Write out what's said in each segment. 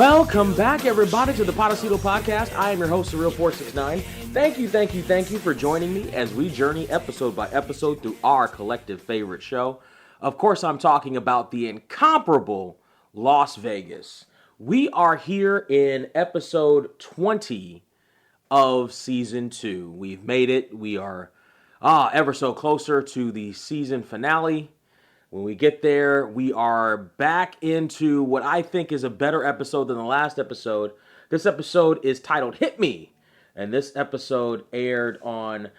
Welcome back, everybody, to the Podecito podcast. I am your host, Surreal469. Thank you for joining me as we journey episode by episode through our collective favorite show. Of course, I'm talking about the incomparable Las Vegas. We are here in episode 20 of season 2. We've made it. We are ever so closer to the season finale. When we get there, we are back into what I think is a better episode than the last episode. This episode is titled Hit Me, and this episode aired on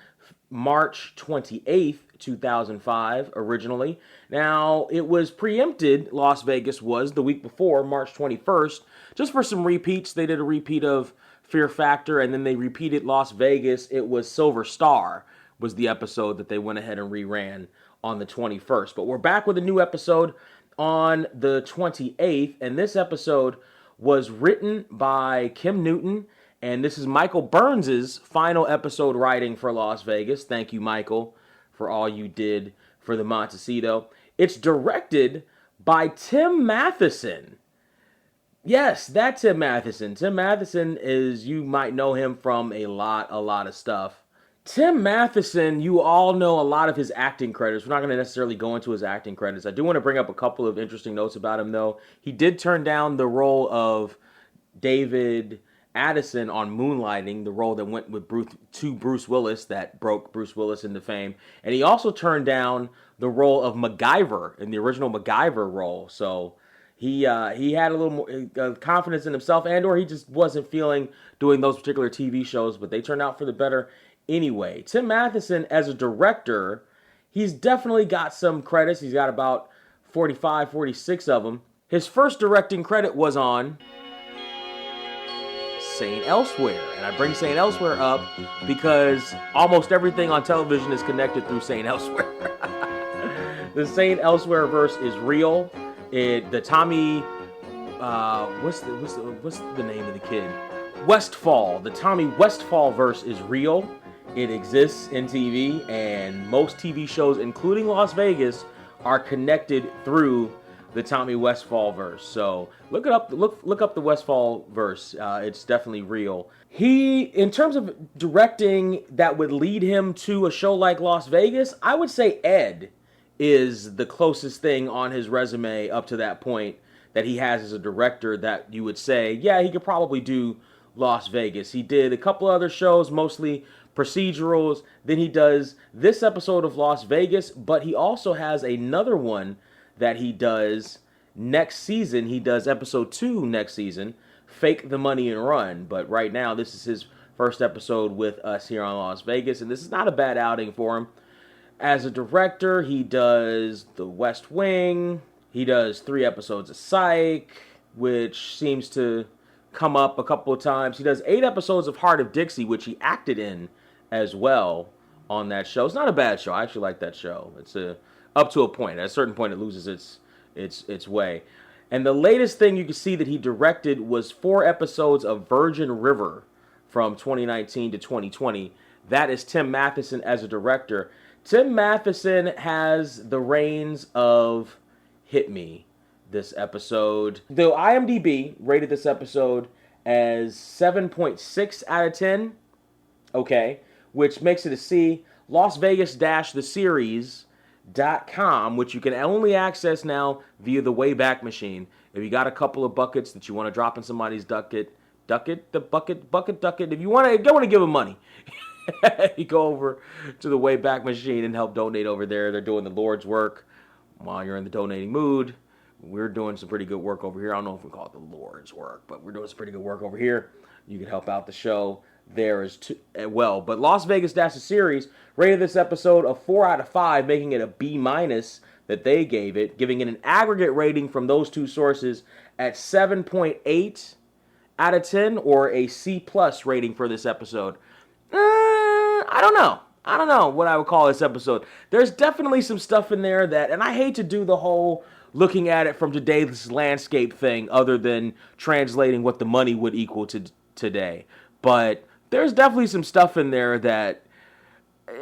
March 28th, 2005, originally. Now, it was preempted, Las Vegas was, the week before, March 21st, just for some repeats. They did a repeat of Fear Factor, and then they repeated Las Vegas. It was Silver Star was the episode that they went ahead and reran on the 21st. But we're back with a new episode on the 28th, and this episode was written by Kim Newton, and this is Michael Burns' final episode writing for Las Vegas. Thank you, Michael, for all you did for the Montecito. It's directed by Tim Matheson. Yes, that's Tim Matheson. Tim Matheson is, you might know him from a lot of stuff. Tim Matheson, you all know a lot of his acting credits. We're not going to necessarily go into his acting credits. I do want to bring up a couple of interesting notes about him, though. He did turn down the role of David Addison on Moonlighting, the role that went with Bruce Willis, that broke Bruce Willis into fame. And he also turned down the role of MacGyver in the original MacGyver role. So he had a little more confidence in himself, and or he just wasn't feeling doing those particular TV shows, but they turned out for the better. Anyway, Tim Matheson, as a director, he's definitely got some credits. He's got about 45, 46 of them. His first directing credit was on St. Elsewhere. And I bring St. Elsewhere up because almost everything on television is connected through St. Elsewhere. The St. Elsewhere verse is real. The Tommy, what's the name of the kid? Westfall. The Tommy Westfall verse is real. It exists in TV, and most TV shows, including Las Vegas, are connected through the Tommy Westfall verse. So look it up. Look up the Westfall verse. It's definitely real. He, in terms of directing that would lead him to a show like Las Vegas, I would say Ed is the closest thing on his resume up to that point that he has as a director that you would say, yeah, he could probably do Las Vegas. He did a couple other shows, mostly procedurals. Then he does this episode of Las Vegas, but he also has another one that he does next season. He does episode 2 next season, Fake the Money and Run. But right now, this is his first episode with us here on Las Vegas, and this is not a bad outing for him. As a director, he does The West Wing. He does 3 episodes of Psych, which seems to come up a couple of times. He does 8 episodes of Heart of Dixie, which he acted in as well on that show. It's not a bad show. I actually like that show. It's up to a point. At a certain point, it loses its way. And the latest thing you can see that he directed was 4 episodes of Virgin River from 2019 to 2020. That is Tim Matheson as a director. Tim Matheson has the reins of Hit Me. This episode, the IMDb rated this episode as 7.6 out of 10, okay, which makes it a C. Las Vegas-theseries.com, which you can only access now via the Wayback Machine. If you got a couple of buckets that you want to drop in somebody's bucket, if you want to give them money, you go over to the Wayback Machine and help donate over there. They're doing the Lord's work while you're in the donating mood. We're doing some pretty good work over here. I don't know if we call it the Lord's work, but we're doing some pretty good work over here. You can help out the show there as well. But Las Vegas-the-Series rated this episode a 4 out of 5, making it a B- that they gave it, giving it an aggregate rating from those two sources at 7.8 out of 10, or a C+ rating for this episode. I don't know what I would call this episode. There's definitely some stuff in there that, and I hate to do the whole looking at it from today's landscape thing, other than translating what the money would equal to today. But there's definitely some stuff in there that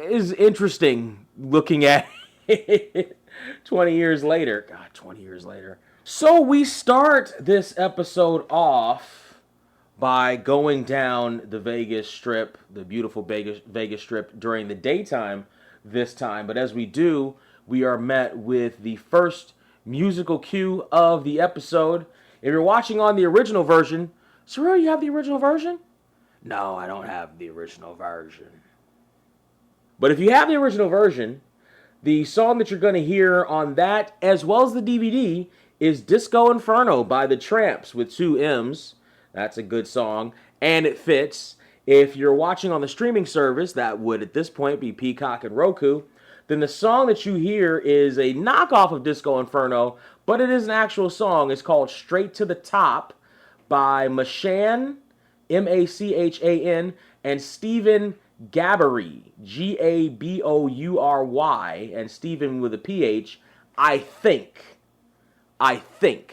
is interesting looking at it 20 years later. God, 20 years later. So we start this episode off by going down the Vegas Strip, the beautiful Vegas Strip during the daytime this time. But as we do, we are met with the first musical cue of the episode. If you're watching on the original version, Surreal, you have the original version? No, I don't have the original version. But if you have the original version, the song that you're going to hear on that, as well as the DVD, is Disco Inferno by the Tramps with two M's. That's a good song, and it fits. If you're watching on the streaming service, that would at this point be Peacock and Roku, then the song that you hear is a knockoff of Disco Inferno, but it is an actual song. It's called Straight to the Top by Machan, Machan, and Stephen Gaboury, Gaboury, and Stephen with a PH, I think.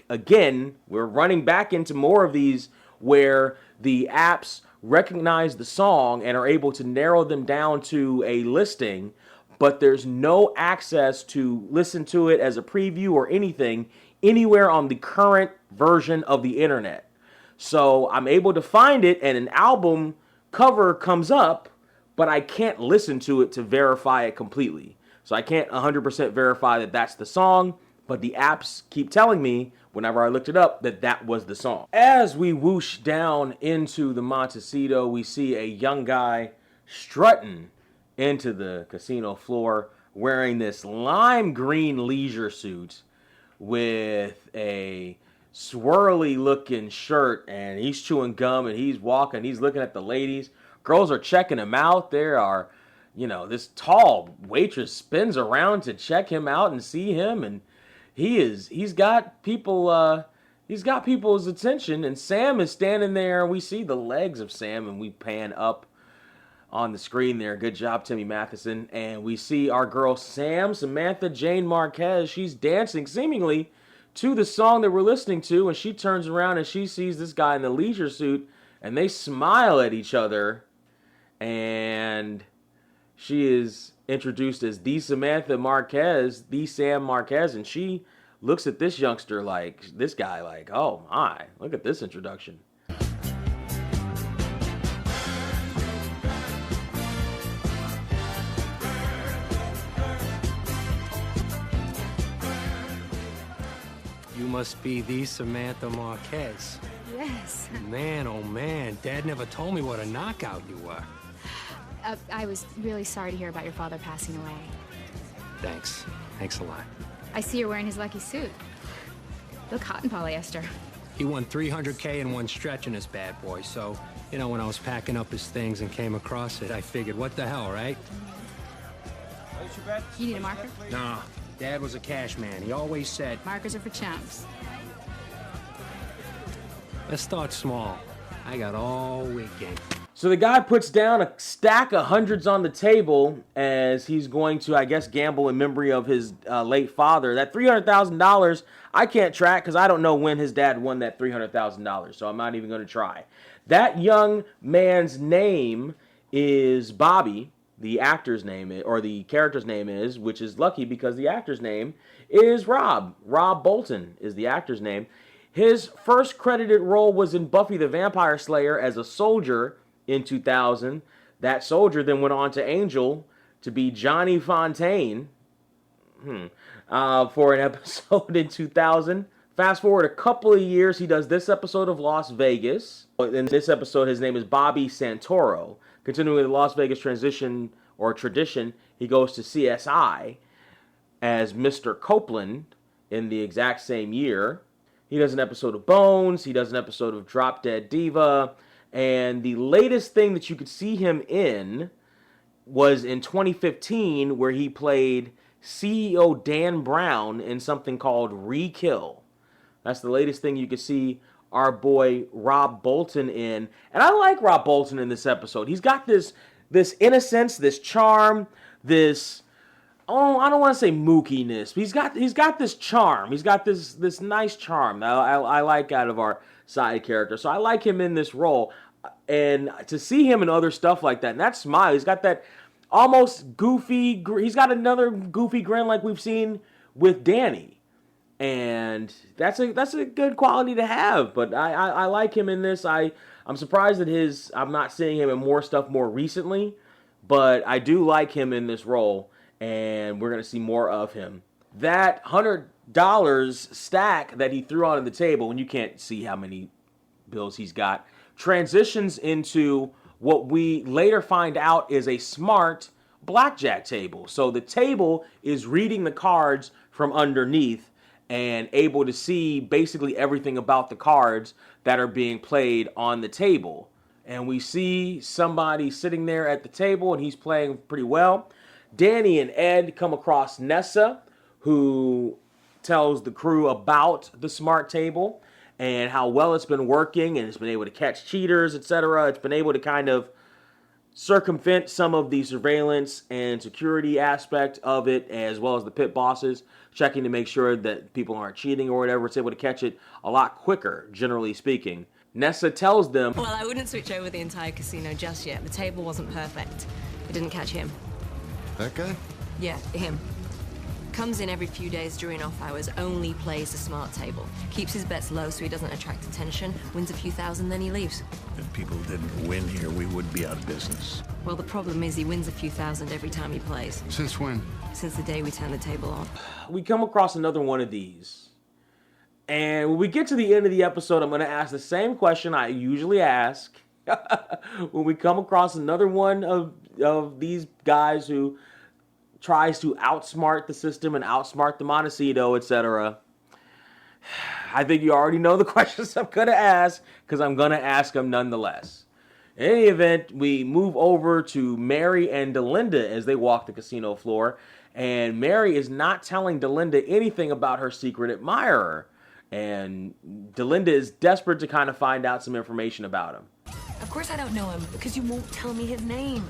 Again, we're running back into more of these where the apps recognize the song and are able to narrow them down to a listing, but there's no access to listen to it as a preview or anything anywhere on the current version of the internet. So I'm able to find it and an album cover comes up, but I can't listen to it to verify it completely. So I can't 100% verify that that's the song, but the apps keep telling me, whenever I looked it up, that that was the song. As we whoosh down into the Montecito, we see a young guy strutting into the casino floor wearing this lime green leisure suit with a swirly looking shirt, and he's chewing gum and he's walking, he's looking at the ladies. Girls are checking him out. There are, this tall waitress spins around to check him out and see him, and he's got people's attention, and Sam is standing there. We see the legs of Sam, and we pan up on the screen there. Good job, Timmy Matheson. And we see our girl Sam, Samantha Jane Marquez. She's dancing seemingly to the song that we're listening to, and she turns around and she sees this guy in the leisure suit, and they smile at each other, and she is introduced as the Samantha Marquez, the Sam Marquez, and she looks at this youngster this guy like, oh my, look at this introduction. You must be the Samantha Marquez. Yes. Man, oh man, Dad never told me what a knockout you were. I was really sorry to hear about your father passing away. Thanks. Thanks a lot. I see you're wearing his lucky suit. Look hot in polyester. He won $300K in one stretch in this bad boy, so, when I was packing up his things and came across it, I figured, what the hell, right? You need a marker? Nah, Dad was a cash man. He always said, Markers are for chumps. let's start small. I got all weekend. So the guy puts down a stack of hundreds on the table as he's going to, I guess, gamble in memory of his late father. That $300,000, I can't track because I don't know when his dad won that $300,000, so I'm not even going to try. That young man's name is Bobby, the actor's name, or the character's name is, which is lucky because the actor's name is Rob. Rob Bolton is the actor's name. His first credited role was in Buffy the Vampire Slayer as a soldier in 2000. That soldier then went on to Angel to be Johnny Fontaine for an episode in 2000. Fast forward a couple of years, he does this episode of Las Vegas. In this episode, his name is Bobby Santoro. Continuing the Las Vegas tradition, he goes to CSI as Mr. Copeland in the exact same year. He does an episode of Bones. He does an episode of Drop Dead Diva. And the latest thing that you could see him in was in 2015, where he played CEO Dan Brown in something called Re-Kill. That's the latest thing you could see our boy Rob Bolton in. And I like Rob Bolton in this episode. He's got this innocence, this charm, this, I don't want to say mookiness. But he's got this charm. He's got this nice charm that I like out of our side character. So I like him in this role. And to see him in other stuff like that, and that smile, he's got that almost goofy, he's got another goofy grin like we've seen with Danny. And that's a good quality to have. But I like him in this. I'm surprised that I'm not seeing him in more stuff more recently, but I do like him in this role, and we're gonna see more of him. That $100 stack that he threw onto the table, and you can't see how many bills he's got, transitions into what we later find out is a smart blackjack table. So the table is reading the cards from underneath and able to see basically everything about the cards that are being played on the table. And we see somebody sitting there at the table, and he's playing pretty well. Danny and Ed come across Nessa, who tells the crew about the smart table and how well it's been working, and it's been able to catch cheaters, etc. It's been able to kind of circumvent some of the surveillance and security aspect of it, as well as the pit bosses checking to make sure that people aren't cheating or whatever. It's able to catch it a lot quicker, generally speaking. Nessa tells them, well, I wouldn't switch over the entire casino just yet. The table wasn't perfect. It didn't catch him. That guy? Yeah, him. Comes in every few days during off hours, only plays the smart table. Keeps his bets low so he doesn't attract attention, wins a few thousand, then he leaves. If people didn't win here, we would be out of business. Well, the problem is he wins a few thousand every time he plays. Since when? Since the day we turned the table on. we come across another one of these. And when we get to the end of the episode, I'm going to ask the same question I usually ask when we come across another one of these guys who tries to outsmart the system and outsmart the Montecito, etc. I think you already know the questions I'm going to ask, because I'm going to ask them nonetheless. In any event, we move over to Mary and Delinda as they walk the casino floor, and Mary is not telling Delinda anything about her secret admirer, and Delinda is desperate to kind of find out some information about him. Of course I don't know him, because you won't tell me his name.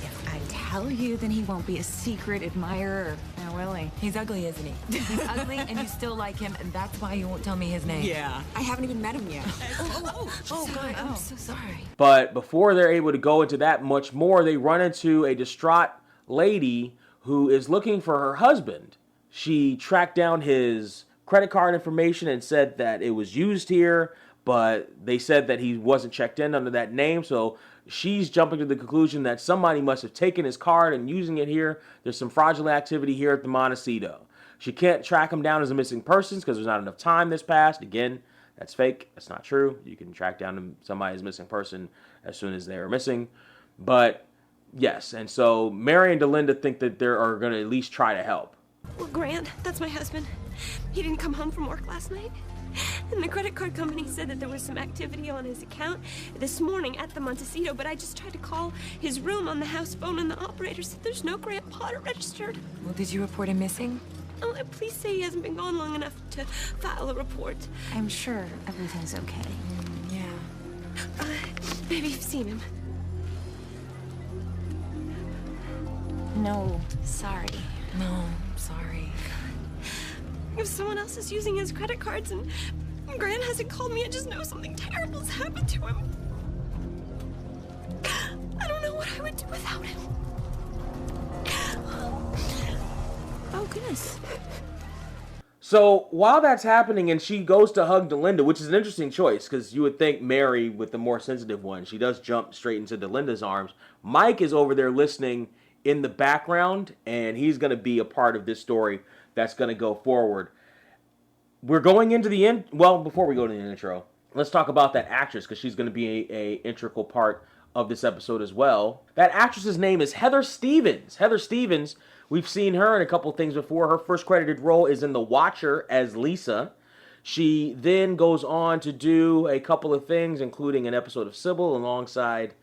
If I tell you, then he won't be a secret admirer. Now, will he? He's ugly, isn't he? He's ugly, and you still like him, and that's why you won't tell me his name. Yeah. I haven't even met him yet. Oh, God, I'm so sorry. But before they're able to go into that much more, they run into a distraught lady who is looking for her husband. She tracked down his credit card information and said that it was used here, but they said that he wasn't checked in under that name, so she's jumping to the conclusion that somebody must have taken his card and using it here. There's some fraudulent activity here at the Montecito. She can't track him down as a missing person because there's not enough time this passed. Again, that's fake. That's not true. You can track down somebody as a missing person as soon as they are missing. But yes, and so Mary and Delinda think that they are going to at least try to help. Well, Grant, that's my husband. He didn't come home from work last night. And the credit card company said that there was some activity on his account this morning at the Montecito, but I just tried to call his room on the house phone, and the operator said there's no Grant Potter registered. Well, did you report him missing? Oh, please say he hasn't been gone long enough to file a report. I'm sure everything's okay. Yeah. Maybe you've seen him. No, sorry. No, sorry. If someone else is using his credit cards and Grant hasn't called me, I just know something terrible's happened to him. I don't know what I would do without him. Oh, goodness. So while that's happening and she goes to hug Delinda, which is an interesting choice because you would think Mary with the more sensitive one, she does jump straight into Delinda's arms. Mike is over there listening in the background, and he's going to be a part of this story that's going to go forward. We're going into the end. Well, before we go to the intro, let's talk about that actress because she's going to be a integral part of this episode as well. That actress's name is Heather Stevens. Heather Stevens, we've seen her in a couple things before. Her first credited role is in The Watcher as Lisa. She then goes on to do a couple of things, including an episode of Sybil alongside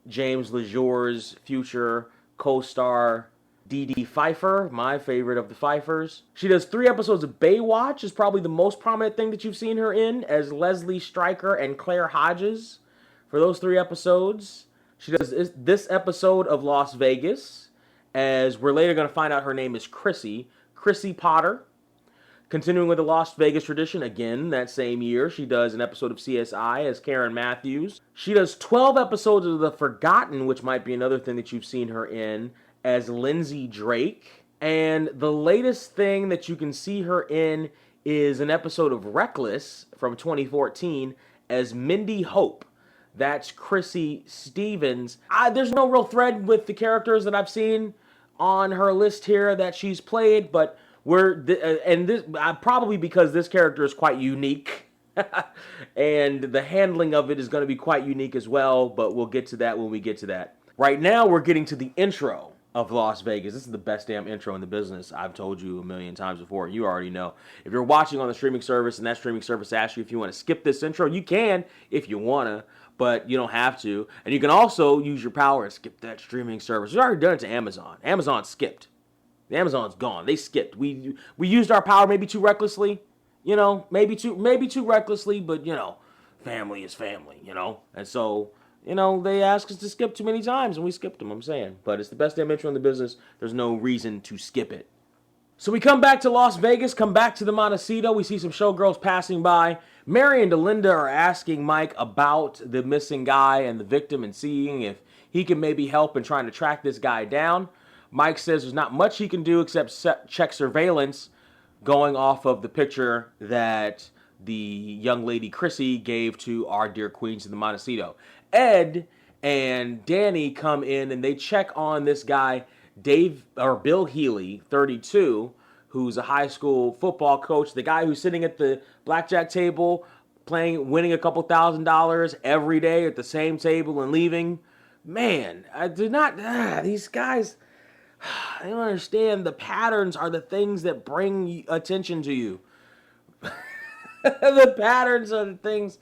James LeJour's future co-star Dee Dee Pfeiffer, my favorite of the Pfeiffers. She does 3 episodes of Baywatch, is probably the most prominent thing that you've seen her in, as Leslie Stryker and Claire Hodges for those 3 episodes. She does this episode of Las Vegas, as we're later going to find out her name is Chrissy Potter. Continuing with the Las Vegas tradition, again, that same year, she does an episode of CSI as Karen Matthews. She does 12 episodes of The Forgotten, which might be another thing that you've seen her in, as Lindsay Drake. And the latest thing that you can see her in is an episode of Reckless from 2014 as Mindy Hope. That's Chrissy Stevens. There's no real thread with the characters that I've seen on her list here that she's played, but probably because this character is quite unique. And the handling of it is going to be quite unique as well, but we'll get to that when we get to that. Right now, we're getting to the intro of Las Vegas. This is the best damn intro in the business. I've told you a million times before. You already know. If you're watching on the streaming service and that streaming service asks you if you want to skip this intro, you can if you want to, but you don't have to. And you can also use your power and skip that streaming service. We've already done it to Amazon. Amazon skipped. Amazon's gone. They skipped. We used our power maybe too recklessly. Maybe too recklessly, but family is family, And so, they asked us to skip too many times, and we skipped them, I'm saying. But it's the best damn intro in the business. There's no reason to skip it. So we come back to Las Vegas, come back to the Montecito. We see some showgirls passing by. Mary and Delinda are asking Mike about the missing guy and the victim and seeing if he can maybe help in trying to track this guy down. Mike says there's not much he can do except check surveillance going off of the picture that the young lady Chrissy gave to our dear queens of the Montecito. Ed and Danny come in and they check on this guy, Bill Healy, 32, who's a high school football coach, the guy who's sitting at the blackjack table winning a couple $1,000s every day at the same table and leaving. Man, these guys, I don't understand. The patterns are the things that bring attention to you. The patterns are the things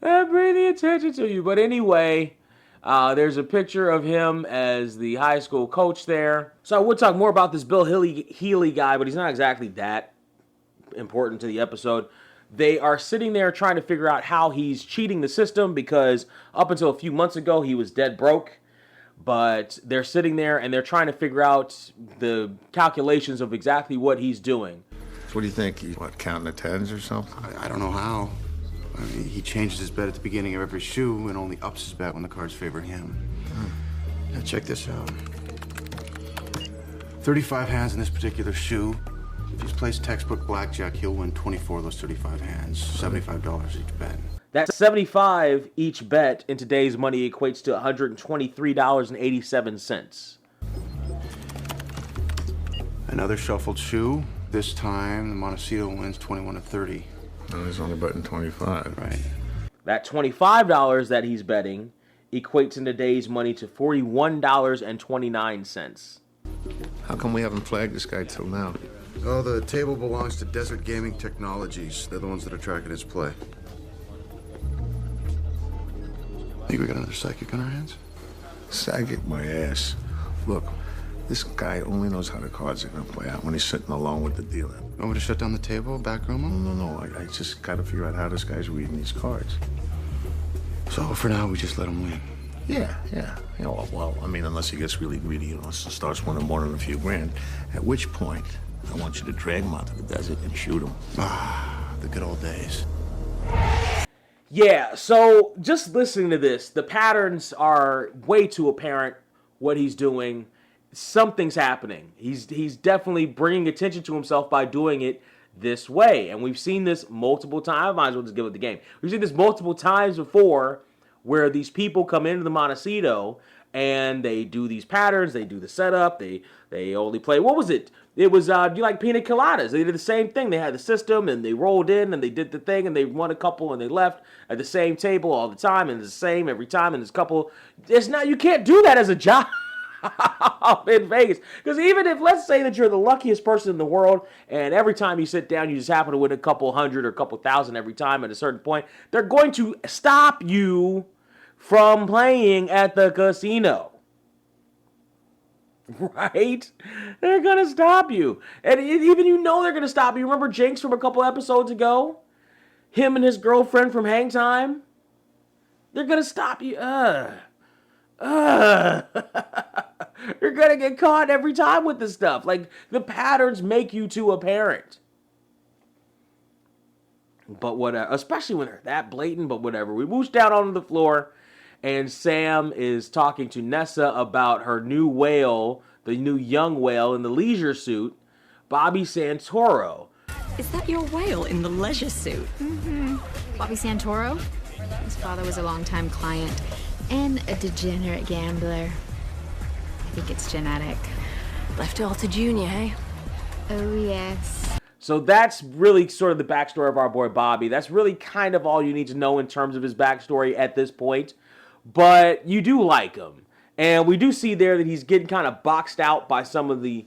that bring the attention to you. But anyway, there's a picture of him as the high school coach there. So I would talk more about this Bill Healy guy, but he's not exactly that important to the episode. They are sitting there trying to figure out how he's cheating the system because up until a few months ago, he was dead broke. But they're sitting there and they're trying to figure out the calculations of exactly what he's doing. So what do you think? He's counting the tens or something? I don't know how. I mean, he changes his bet at the beginning of every shoe and only ups his bet when the cards favor him. Now check this out. 35 hands in this particular shoe. If he's placed textbook blackjack, he'll win 24 of those 35 hands, $75 each bet. That 75 each bet in today's money equates to $123.87. Another shuffled shoe. This time, the Montecito wins 21 of 30. No, he's only betting 25. Right. That $25 that he's betting equates in today's money to $41.29. How come we haven't flagged this guy till now? Oh, the table belongs to Desert Gaming Technologies. They're the ones that are tracking his play. Think we got another psychic on our hands? Psychic my ass. Look, this guy only knows how the cards are gonna play out when he's sitting alone with the dealer. Want me to shut down the table, backroom him? No. I just gotta figure out how this guy's reading these cards. So for now, we just let him win. Yeah. Well, I mean, unless he gets really greedy and starts winning more than a few grand, at which point, I want you to drag him out to the desert and shoot him. Ah, the good old days. Yeah, so just listening to this, the patterns are way too apparent what he's doing. Something's happening. He's definitely bringing attention to himself by doing it this way. And we've seen this multiple times. I might as well just give it the game. We've seen this multiple times before where these people come into the Montecito and they do these patterns. They do the setup. They only play. What was it? It was, do you like pina coladas? They did the same thing. They had the system, and they rolled in, and they did the thing, and they won a couple, and they left at the same table all the time, and it's the same every time, and there's a couple. It's not, you can't do that as a job in Vegas. Because even if, let's say that you're the luckiest person in the world, and every time you sit down, you just happen to win a couple hundred or a couple thousand every time at a certain point, they're going to stop you from playing at the casino. Right? They're going to stop you. And even they're going to stop you. Remember Jinx from a couple episodes ago? Him and his girlfriend from Hang Time? They're going to stop you. You're going to get caught every time with this stuff. Like, the patterns make you too apparent. But whatever. Especially when they're that blatant, but whatever. We whoosh down onto the floor. And Sam is talking to Nessa about her new whale the new young whale in the leisure suit, Bobby Santoro. Is that your whale in the leisure suit? Bobby Santoro? His father was a longtime client and a degenerate gambler. I think it's genetic. Left it all to Junior, hey? Oh, yes. So that's really sort of the backstory of our boy Bobby. That's really kind of all you need to know in terms of his backstory at this point. But you do like him. And we do see there that he's getting kind of boxed out by some of the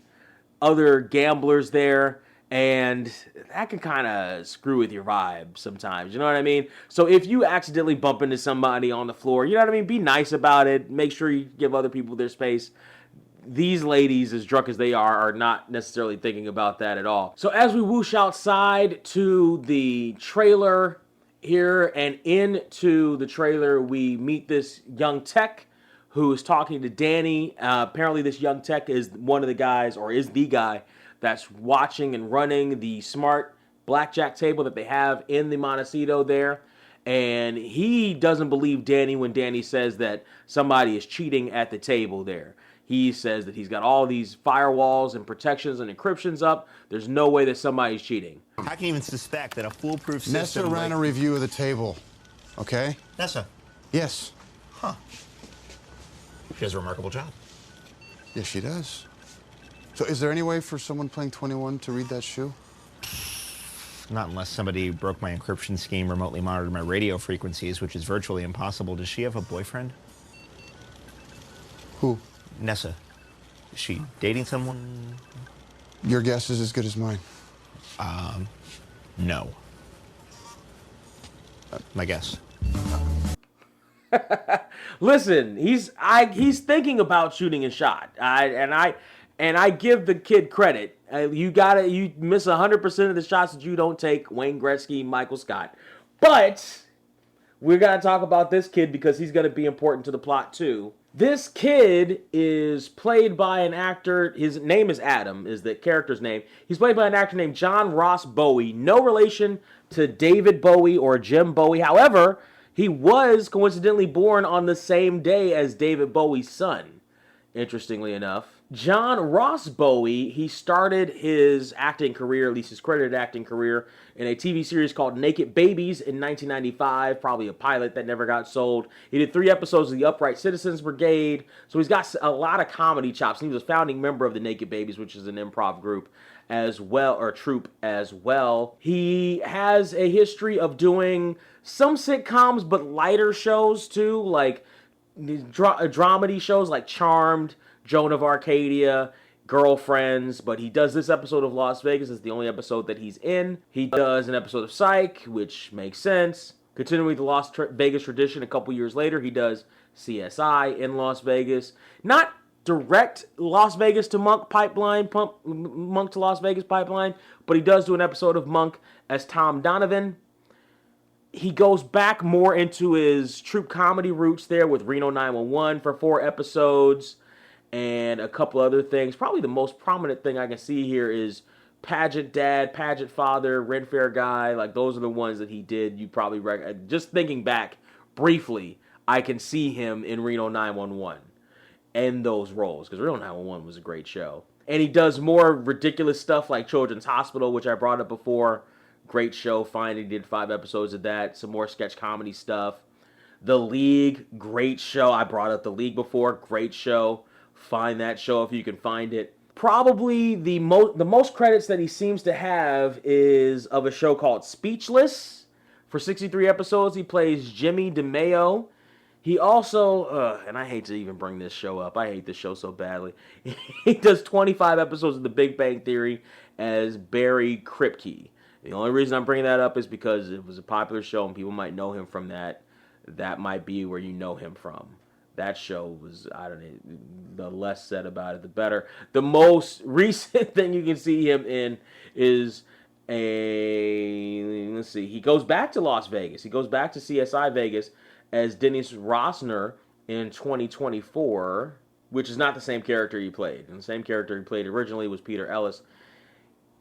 other gamblers there. And that can kind of screw with your vibe sometimes. You know what I mean? So if you accidentally bump into somebody on the floor, you know what I mean? Be nice about it. Make sure you give other people their space. These ladies, as drunk as they are not necessarily thinking about that at all. So as we whoosh outside to the trailer here, and into the trailer, we meet this young tech who is talking to Danny. Apparently this young tech is one of the guys, or is the guy, that's watching and running the smart blackjack table that they have in the Montecito there. And he doesn't believe Danny when Danny says that somebody is cheating at the table there. He says that he's got all these firewalls and protections and encryptions up. There's no way that somebody's cheating. I can even suspect that a foolproof system... Nessa ran a review of the table, okay? Nessa? Yes. Huh. She does a remarkable job. Yes, she does. So is there any way for someone playing 21 to read that shoe? Not unless somebody broke my encryption scheme, remotely monitored my radio frequencies, which is virtually impossible. Does she have a boyfriend? Who? Nessa. Is she dating someone? Your guess is as good as mine. No. My guess. Listen, he's thinking about shooting a shot. And I give the kid credit. You miss 100% of the shots that you don't take, Wayne Gretzky, Michael Scott. But we're gonna talk about this kid because he's gonna be important to the plot too. This kid is played by an actor. His name is Adam, is the character's name. He's played by an actor named John Ross Bowie. No relation to David Bowie or Jim Bowie. However, he was coincidentally born on the same day as David Bowie's son, interestingly enough. John Ross Bowie, he started his acting career, at least his credited acting career, in a TV series called Naked Babies in 1995, probably a pilot that never got sold. He did 3 episodes of the Upright Citizens Brigade, so he's got a lot of comedy chops. And he was a founding member of the Naked Babies, which is an improv group as well, or troupe as well. He has a history of doing some sitcoms, but lighter shows too, like dramedy shows like Charmed, Joan of Arcadia, Girlfriends, but he does this episode of Las Vegas. It's the only episode that he's in. He does an episode of Psych, which makes sense. Continuing the Las Vegas tradition, a couple years later, he does CSI in Las Vegas. Not direct Las Vegas to Monk pipeline, Monk to Las Vegas pipeline, but he does do an episode of Monk as Tom Donovan. He goes back more into his troupe comedy roots there with Reno 911 for 4 episodes. And a couple other things. Probably the most prominent thing I can see here is Pageant Dad, Pageant Father, Ren Fair Guy. Like, those are the ones that he did. You probably just thinking back briefly, I can see him in Reno 911 and those roles, because Reno 911 was a great show. And he does more ridiculous stuff like Children's Hospital, which I brought up before. Great show. Finally did 5 episodes of that. Some more sketch comedy stuff. The League, great show. I brought up The League before. Great show. Find that show if you can find it. Probably the most credits that he seems to have is of a show called Speechless. For 63 episodes, he plays Jimmy DeMeo. He also, and I hate to even bring this show up. I hate this show so badly. He does 25 episodes of The Big Bang Theory as Barry Kripke. The only reason I'm bringing that up is because it was a popular show and people might know him from that. That might be where you know him from. That show was, I don't know, the less said about it, the better. The most recent thing you can see him in is let's see, he goes back to Las Vegas. He goes back to CSI Vegas as Dennis Rosner in 2024, which is not the same character he played. And the same character he played originally was Peter Ellis.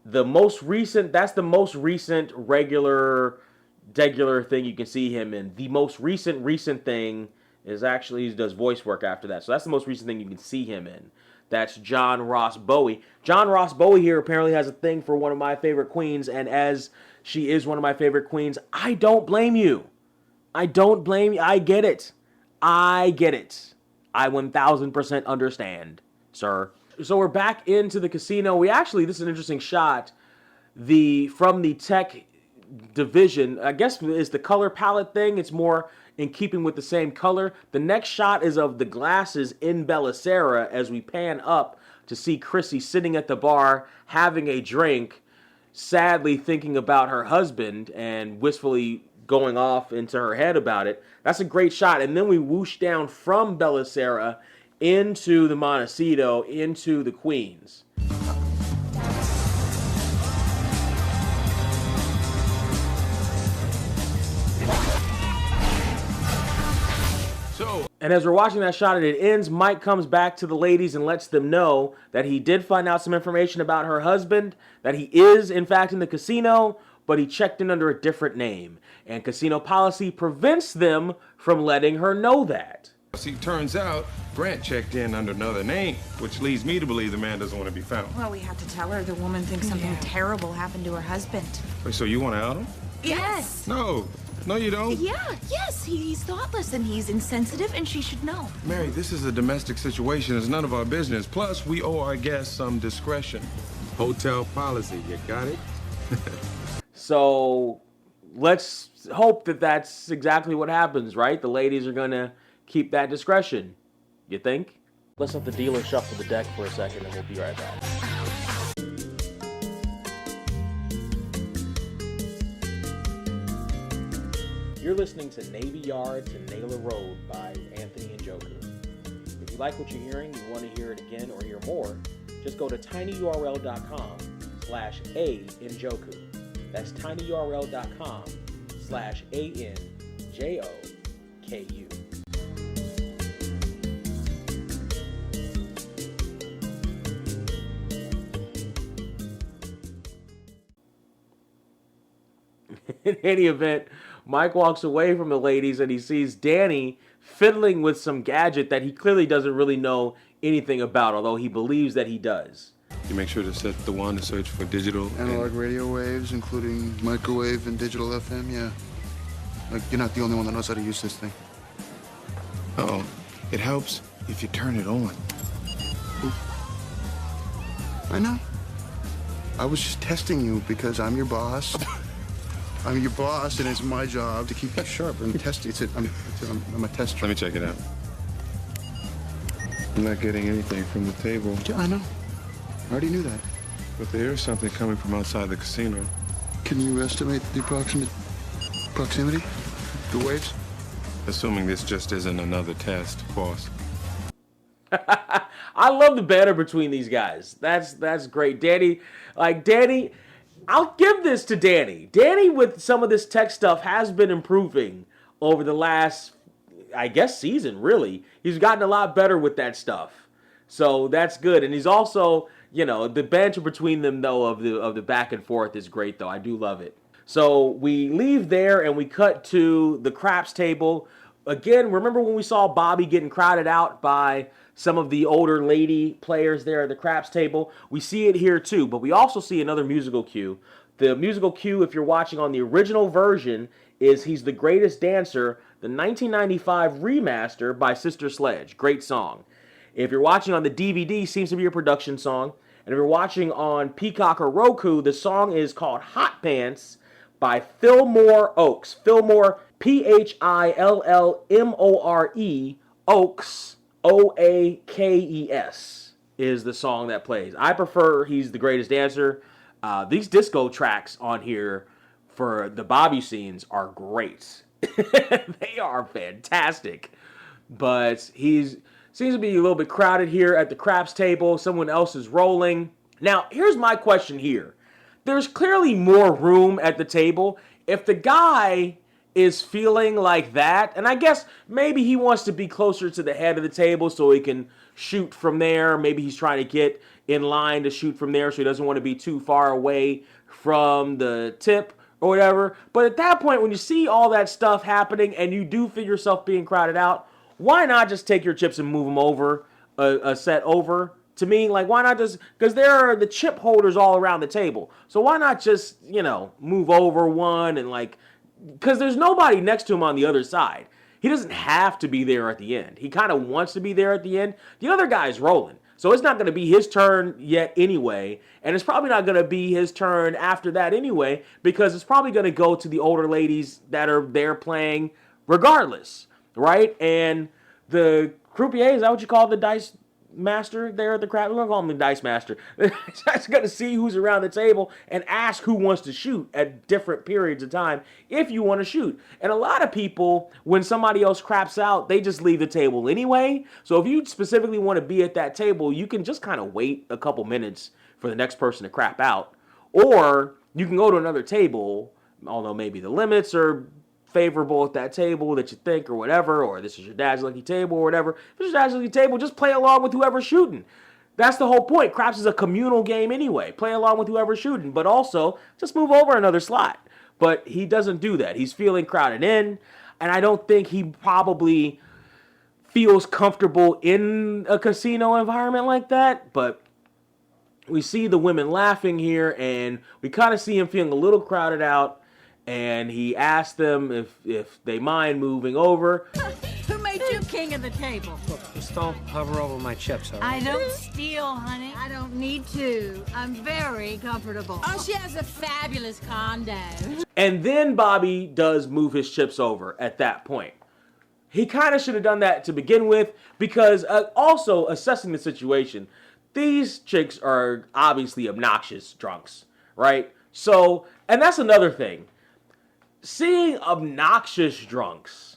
That's the most recent regular thing you can see him in. The most recent thing is actually he does voice work after that. So that's the most recent thing you can see him in. That's John Ross Bowie. John Ross Bowie here apparently has a thing for one of my favorite queens, and as she is one of my favorite queens, I don't blame you. I don't blame you. I get it. I get it. I 1000% understand, sir. So we're back into the casino. This is an interesting shot. From the tech division, I guess is the color palette thing. It's more in keeping with the same color. The next shot is of the glasses in Belisara as we pan up to see Chrissy sitting at the bar having a drink, sadly thinking about her husband and wistfully going off into her head about it. That's a great shot. And then we whoosh down from Belisara into the Montecito, into the Queens. And as we're watching that shot and it ends, Mike comes back to the ladies and lets them know that he did find out some information about her husband, that he is, in fact, in the casino, but he checked in under a different name. And casino policy prevents them from letting her know that. See, turns out Grant checked in under another name, which leads me to believe the man doesn't want to be found. Well, we have to tell her the woman thinks something terrible happened to her husband. Wait, so you want to out him? Yes. No, you don't. Yes, he's thoughtless and he's insensitive and she should know. Mary, this is a domestic situation. It's none of our business. Plus, we owe our guests some discretion. Hotel policy, you got it? So let's hope that that's exactly what happens, right? The ladies are going to keep that discretion. You think? Let's let the dealer shuffle the deck for a second and we'll be right back. You're listening to Navy Yard to Naylor Road by Anthony Njoku. If you like what you're hearing, you want to hear it again or hear more, just go to tinyurl.com/ANjoku. That's tinyurl.com/ANJOKU. In any event, Mike walks away from the ladies and he sees Danny fiddling with some gadget that he clearly doesn't really know anything about, although he believes that he does. You make sure to set the one to search for digital analog radio waves, including microwave and digital FM, yeah. Like, you're not the only one that knows how to use this thing. Uh-oh. It helps if you turn it on. I know. I was just testing you because I'm your boss. I'm your boss, and it's my job to keep you sharp and test you. I'm a tester. Let me check it out. I'm not getting anything from the table. Yeah, I know. I already knew that. But there is something coming from outside the casino. Can you estimate the approximate proximity? The waves? Assuming this just isn't another test, boss. I love the banter between these guys. That's great. Danny, I'll give this to Danny. Danny, with some of this tech stuff, has been improving over the last, I guess, season, really. He's gotten a lot better with that stuff. So that's good. And he's also, the banter between them, though, of the back and forth is great, though. I do love it. So we leave there and we cut to the craps table. Again, remember when we saw Bobby getting crowded out by some of the older lady players there at the craps table? We see it here too, but we also see another musical cue. The musical cue, if you're watching on the original version, is He's the Greatest Dancer, the 1995 remaster by Sister Sledge. Great song. If you're watching on the DVD, seems to be a production song. And if you're watching on Peacock or Roku, the song is called Hot Pants by Fillmore Oaks. Fillmore, Phillmore, Oaks, Oakes, is the song that plays. I prefer He's the Greatest Dancer. These disco tracks on here for the Bobby scenes are great. They are fantastic. But seems to be a little bit crowded here at the craps table. Someone else is rolling. Now, here's my question here. There's clearly more room at the table. If the guy is feeling like that, and I guess maybe he wants to be closer to the head of the table so he can shoot from there. Maybe he's trying to get in line to shoot from there so he doesn't want to be too far away from the tip or whatever. But at that point, when you see all that stuff happening and you do feel yourself being crowded out, why not just take your chips and move them over, a set over to me. Like, why not just, because there are the chip holders all around the table. So why not just, move over one and like, because there's nobody next to him on the other side. He doesn't have to be there at the end. He kind of wants to be there at the end. The other guy's rolling. So it's not going to be his turn yet anyway. And it's probably not going to be his turn after that anyway, because it's probably going to go to the older ladies that are there playing regardless, right? And the croupier, is that what you call the dice master there at the crap? We're going to call him the dice master. He's going to see who's around the table and ask who wants to shoot at different periods of time if you want to shoot. And a lot of people, when somebody else craps out, they just leave the table anyway. So if you specifically want to be at that table, you can just kind of wait a couple minutes for the next person to crap out. Or you can go to another table, although maybe the limits are favorable at that table that you think or whatever, or this is your dad's lucky table or whatever. If it's your dad's lucky table, just play along with whoever's shooting. That's the whole point. Craps is a communal game anyway. Play along with whoever's shooting, but also just move over another slot. But he doesn't do that. He's feeling crowded in, and I don't think he probably feels comfortable in a casino environment like that, but we see the women laughing here, and we kind of see him feeling a little crowded out. And he asked them if they mind moving over. Who made you king of the table? Look, just don't hover over my chips, all right? I don't steal, honey. I don't need to. I'm very comfortable. Oh, she has a fabulous condo. And then Bobby does move his chips over at that point. He kind of should have done that to begin with, because also assessing the situation, these chicks are obviously obnoxious drunks, right? So, and that's another thing. Seeing obnoxious drunks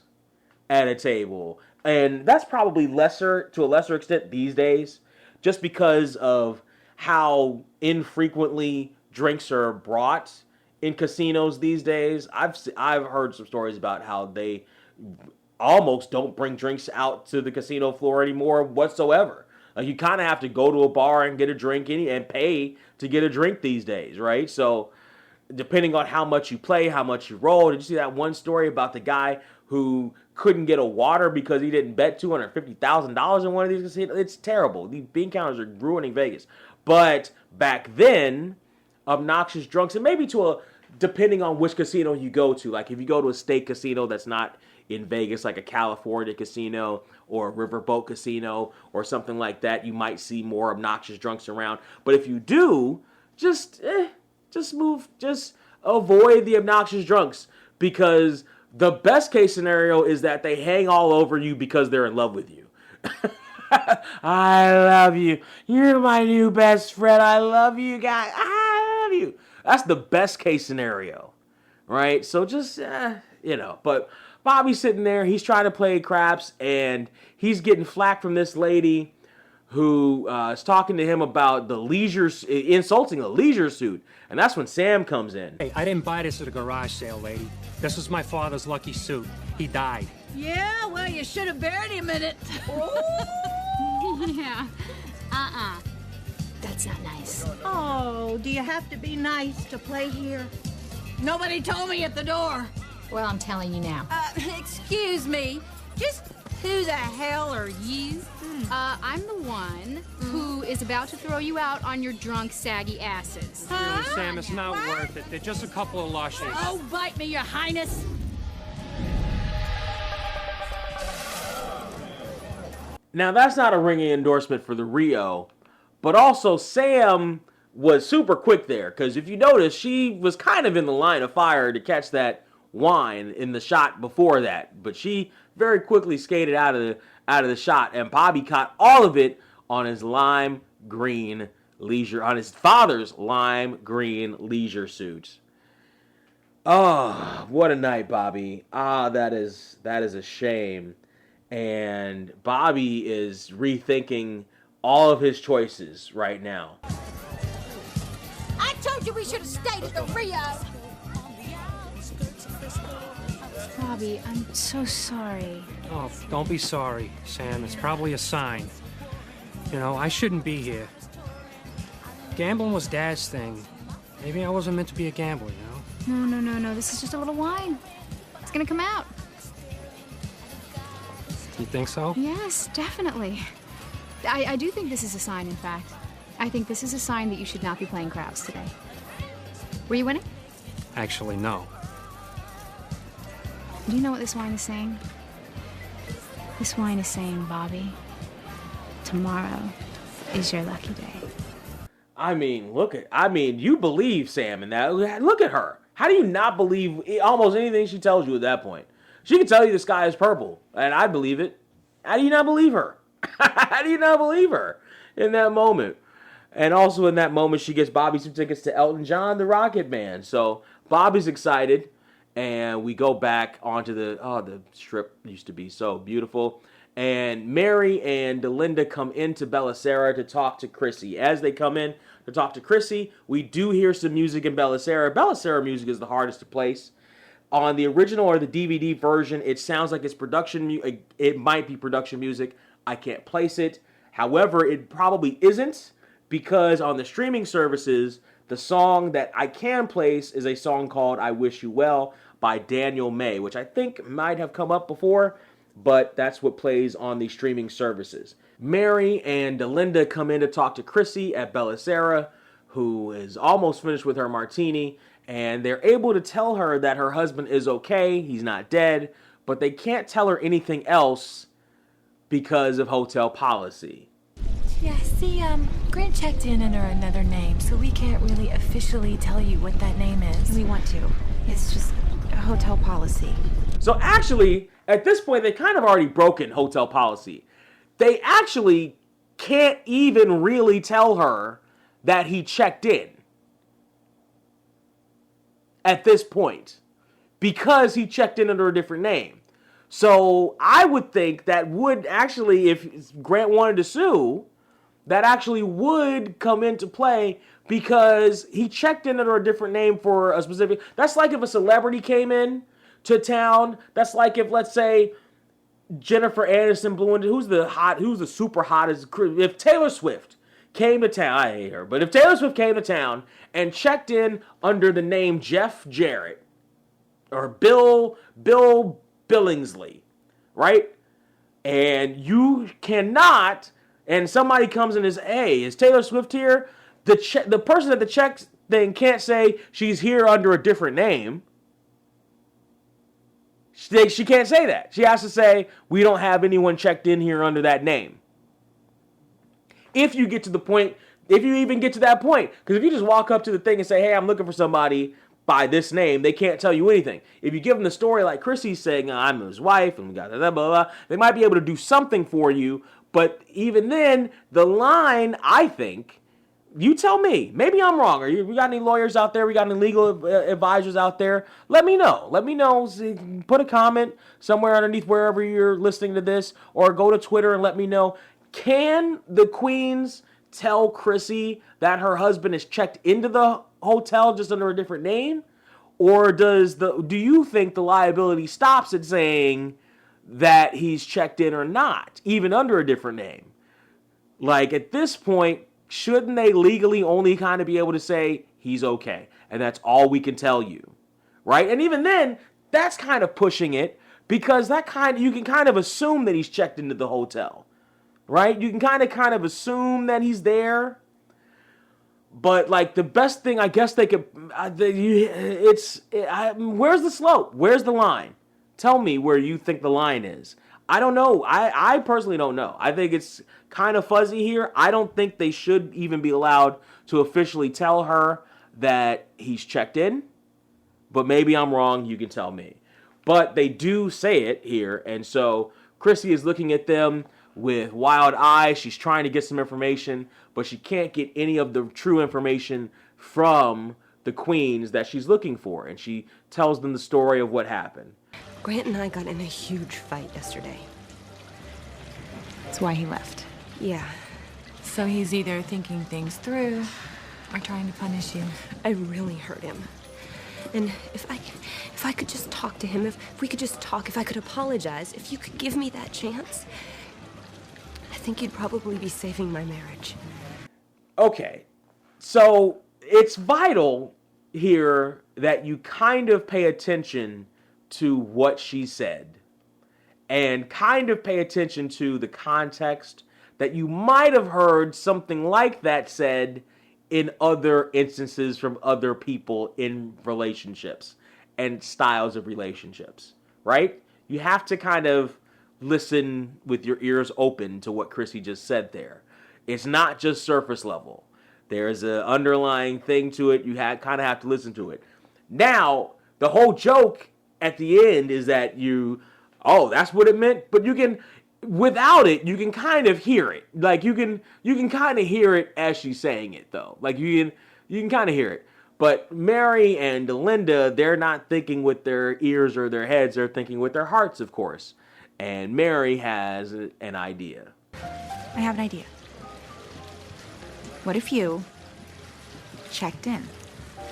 at a table, and that's probably to a lesser extent these days, just because of how infrequently drinks are brought in casinos these days. I've heard some stories about how they almost don't bring drinks out to the casino floor anymore whatsoever. Like, you kind of have to go to a bar and get a drink and pay to get a drink these days, right? So depending on how much you play, how much you roll. Did you see that one story about the guy who couldn't get a water because he didn't bet $250,000 in one of these casinos? It's terrible. These bean counters are ruining Vegas. But back then, obnoxious drunks, and maybe depending on which casino you go to. Like, if you go to a state casino that's not in Vegas, like a California casino or a riverboat casino or something like that, you might see more obnoxious drunks around. But if you do, just avoid the obnoxious drunks, because the best case scenario is that they hang all over you because they're in love with you. I love you. You're my new best friend. I love you guys. I love you. That's the best case scenario, right? So just, but Bobby's sitting there. He's trying to play craps, and he's getting flack from this lady who is talking to him about insulting a leisure suit. And that's when Sam comes in. Hey, I didn't buy this at a garage sale, lady. This was my father's lucky suit. He died. Yeah, well, you should have buried him in it. Yeah. That's not nice. Oh, do you have to be nice to play here? Nobody told me at the door. Well, I'm telling you now. Excuse me. Just who the hell are you? I'm the one who is about to throw you out on your drunk, saggy asses. Really, Sam, it's not worth it. They're just a couple of lushes. Oh, bite me, your highness. Now, that's not a ringing endorsement for the Rio, but also Sam was super quick there, because if you notice, she was kind of in the line of fire to catch that wine in the shot before that, but she very quickly skated out of the shot, and Bobby caught all of it on his on his father's lime green leisure suit. Oh, what a night, Bobby. That is a shame. And Bobby is rethinking all of his choices right now. I told you we should have stayed at the Rio. Bobby, I'm so sorry. Oh, don't be sorry, Sam. It's probably a sign. I shouldn't be here. Gambling was Dad's thing. Maybe I wasn't meant to be a gambler, No. This is just a little wine. It's gonna come out. You think so? Yes, definitely. I do think this is a sign, in fact. I think this is a sign that you should not be playing craps today. Were you winning? Actually, no. Do you know what this wine is saying? This wine is saying, Bobby, tomorrow is your lucky day. I mean, you believe Sam in that. Look at her. How do you not believe almost anything she tells you at that point? She can tell you the sky is purple, and I believe it. How do you not believe her? How do you not believe her in that moment? And also in that moment, she gets Bobby some tickets to Elton John, the Rocket Man. So Bobby's excited, and we go back onto the strip used to be so beautiful. And Mary and Delinda come into Bellicera to talk to Chrissy. As they come in to talk to Chrissy, we do hear some music in Bellicera. Bellicera music is the hardest to place. On the original or the DVD version, it sounds like it's production. It might be production music. I can't place it. However, it probably isn't, because on the streaming services, the song that I can place is a song called I Wish You Well by Daniel May, which I think might have come up before, but that's what plays on the streaming services. Mary and Delinda come in to talk to Chrissy at Bellicera, who is almost finished with her martini, and they're able to tell her that her husband is okay, he's not dead, but they can't tell her anything else because of hotel policy. Yeah, see, Grant checked in under another name, so we can't really officially tell you what that name is. We want to. It's just a hotel policy. So actually, at this point, they kind of already broken hotel policy. They actually can't even really tell her that he checked in at this point, because he checked in under a different name. So I would think that would actually, if Grant wanted to sue, that actually would come into play, because he checked in under a different name for a specific... That's like if a celebrity came in to town. That's like if, let's say, Jennifer Aniston blew into... Who's the super hottest... If Taylor Swift came to town... I hate her. But if Taylor Swift came to town and checked in under the name Jeff Jarrett or Bill Billingsley, right? And you cannot... And somebody comes in and says, hey, is Taylor Swift here? The person at the check thing can't say she's here under a different name. She can't say that. She has to say, we don't have anyone checked in here under that name. If you get to the point, if you even get to that point. Because if you just walk up to the thing and say, hey, I'm looking for somebody by this name, they can't tell you anything. If you give them the story like Chrissy's saying, I'm his wife, and we got blah, blah, blah, they might be able to do something for you. But even then, the line, I think, you tell me. Maybe I'm wrong. We got any lawyers out there? We got any legal advisors out there? Let me know. Let me know. Put a comment somewhere underneath wherever you're listening to this, or go to Twitter and let me know. Can the queens tell Chrissy that her husband is checked into the hotel just under a different name? Or do you think the liability stops at saying that he's checked in or not, even under a different name? Like, at this point, shouldn't they legally only kind of be able to say he's okay, and that's all we can tell you, right? And even then, that's kind of pushing it, because you can kind of assume that he's checked into the hotel, right? You can kind of assume that he's there. But like, the best thing I guess they could, where's the slope? Where's the line? Tell me where you think the line is. I don't know. I personally don't know. I think it's kind of fuzzy here. I don't think they should even be allowed to officially tell her that he's checked in. But maybe I'm wrong. You can tell me. But they do say it here. And so Chrissy is looking at them with wild eyes. She's trying to get some information, but she can't get any of the true information from the queens that she's looking for. And she tells them the story of what happened. Grant and I got in a huge fight yesterday. That's why he left. Yeah. So he's either thinking things through or trying to punish you. I really hurt him. And if I could just talk to him, if we could just talk, if I could apologize, if you could give me that chance, I think you'd probably be saving my marriage. Okay. So it's vital here that you kind of pay attention to what she said, and kind of pay attention to the context that you might have heard something like that said in other instances from other people in relationships and styles of relationships, right? You have to kind of listen with your ears open to what Chrissy just said there. It's not just surface level. There's an underlying thing to it. You kind of have to listen to it. Now, the whole joke at the end is that that's what it meant, but you can, without it, you can kind of hear it. Like you can kind of hear it as she's saying it, though. Like you can kind of hear it. But Mary and Linda, they're not thinking with their ears or their heads. They're thinking with their hearts, of course. And Mary has an idea. I have an idea. What if you checked in?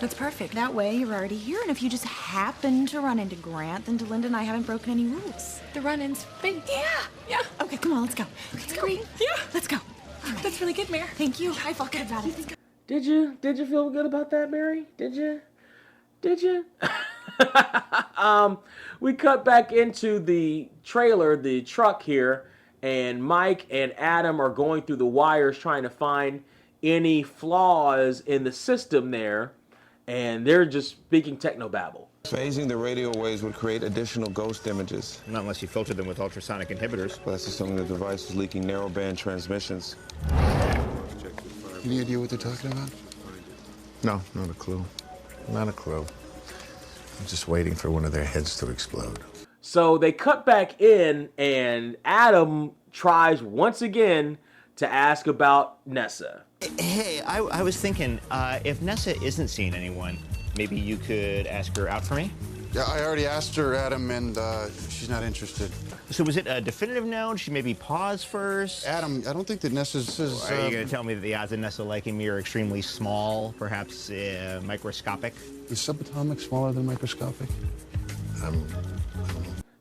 That's perfect. That way you're already here, and if you just happen to run into Grant, then Delinda and I haven't broken any rules. The run-in's big. Yeah. Okay, come on, let's go. Let's go. Great. Yeah. Let's go. All right. That's really good, Mare. Thank you. I felt good about it. Let's go. Did you feel good about that, Mary? Did you? We cut back into the trailer, the truck here, and Mike and Adam are going through the wires trying to find any flaws in the system there, and they're just speaking technobabble. Phasing the radio waves would create additional ghost images. Not unless you filter them with ultrasonic inhibitors. Well, that's assuming the device is leaking narrowband transmissions. Any idea what they're talking about? No, not a clue. Not a clue. I'm just waiting for one of their heads to explode. So they cut back in, and Adam tries once again to ask about Nessa. Hey, I was thinking, if Nessa isn't seeing anyone, maybe you could ask her out for me? Yeah, I already asked her, Adam, and she's not interested. So was it a definitive no? Should she maybe pause first? Adam, I don't think that Nessa's... Are you going to tell me that the odds of Nessa liking me are extremely small, perhaps microscopic? Is subatomic smaller than microscopic?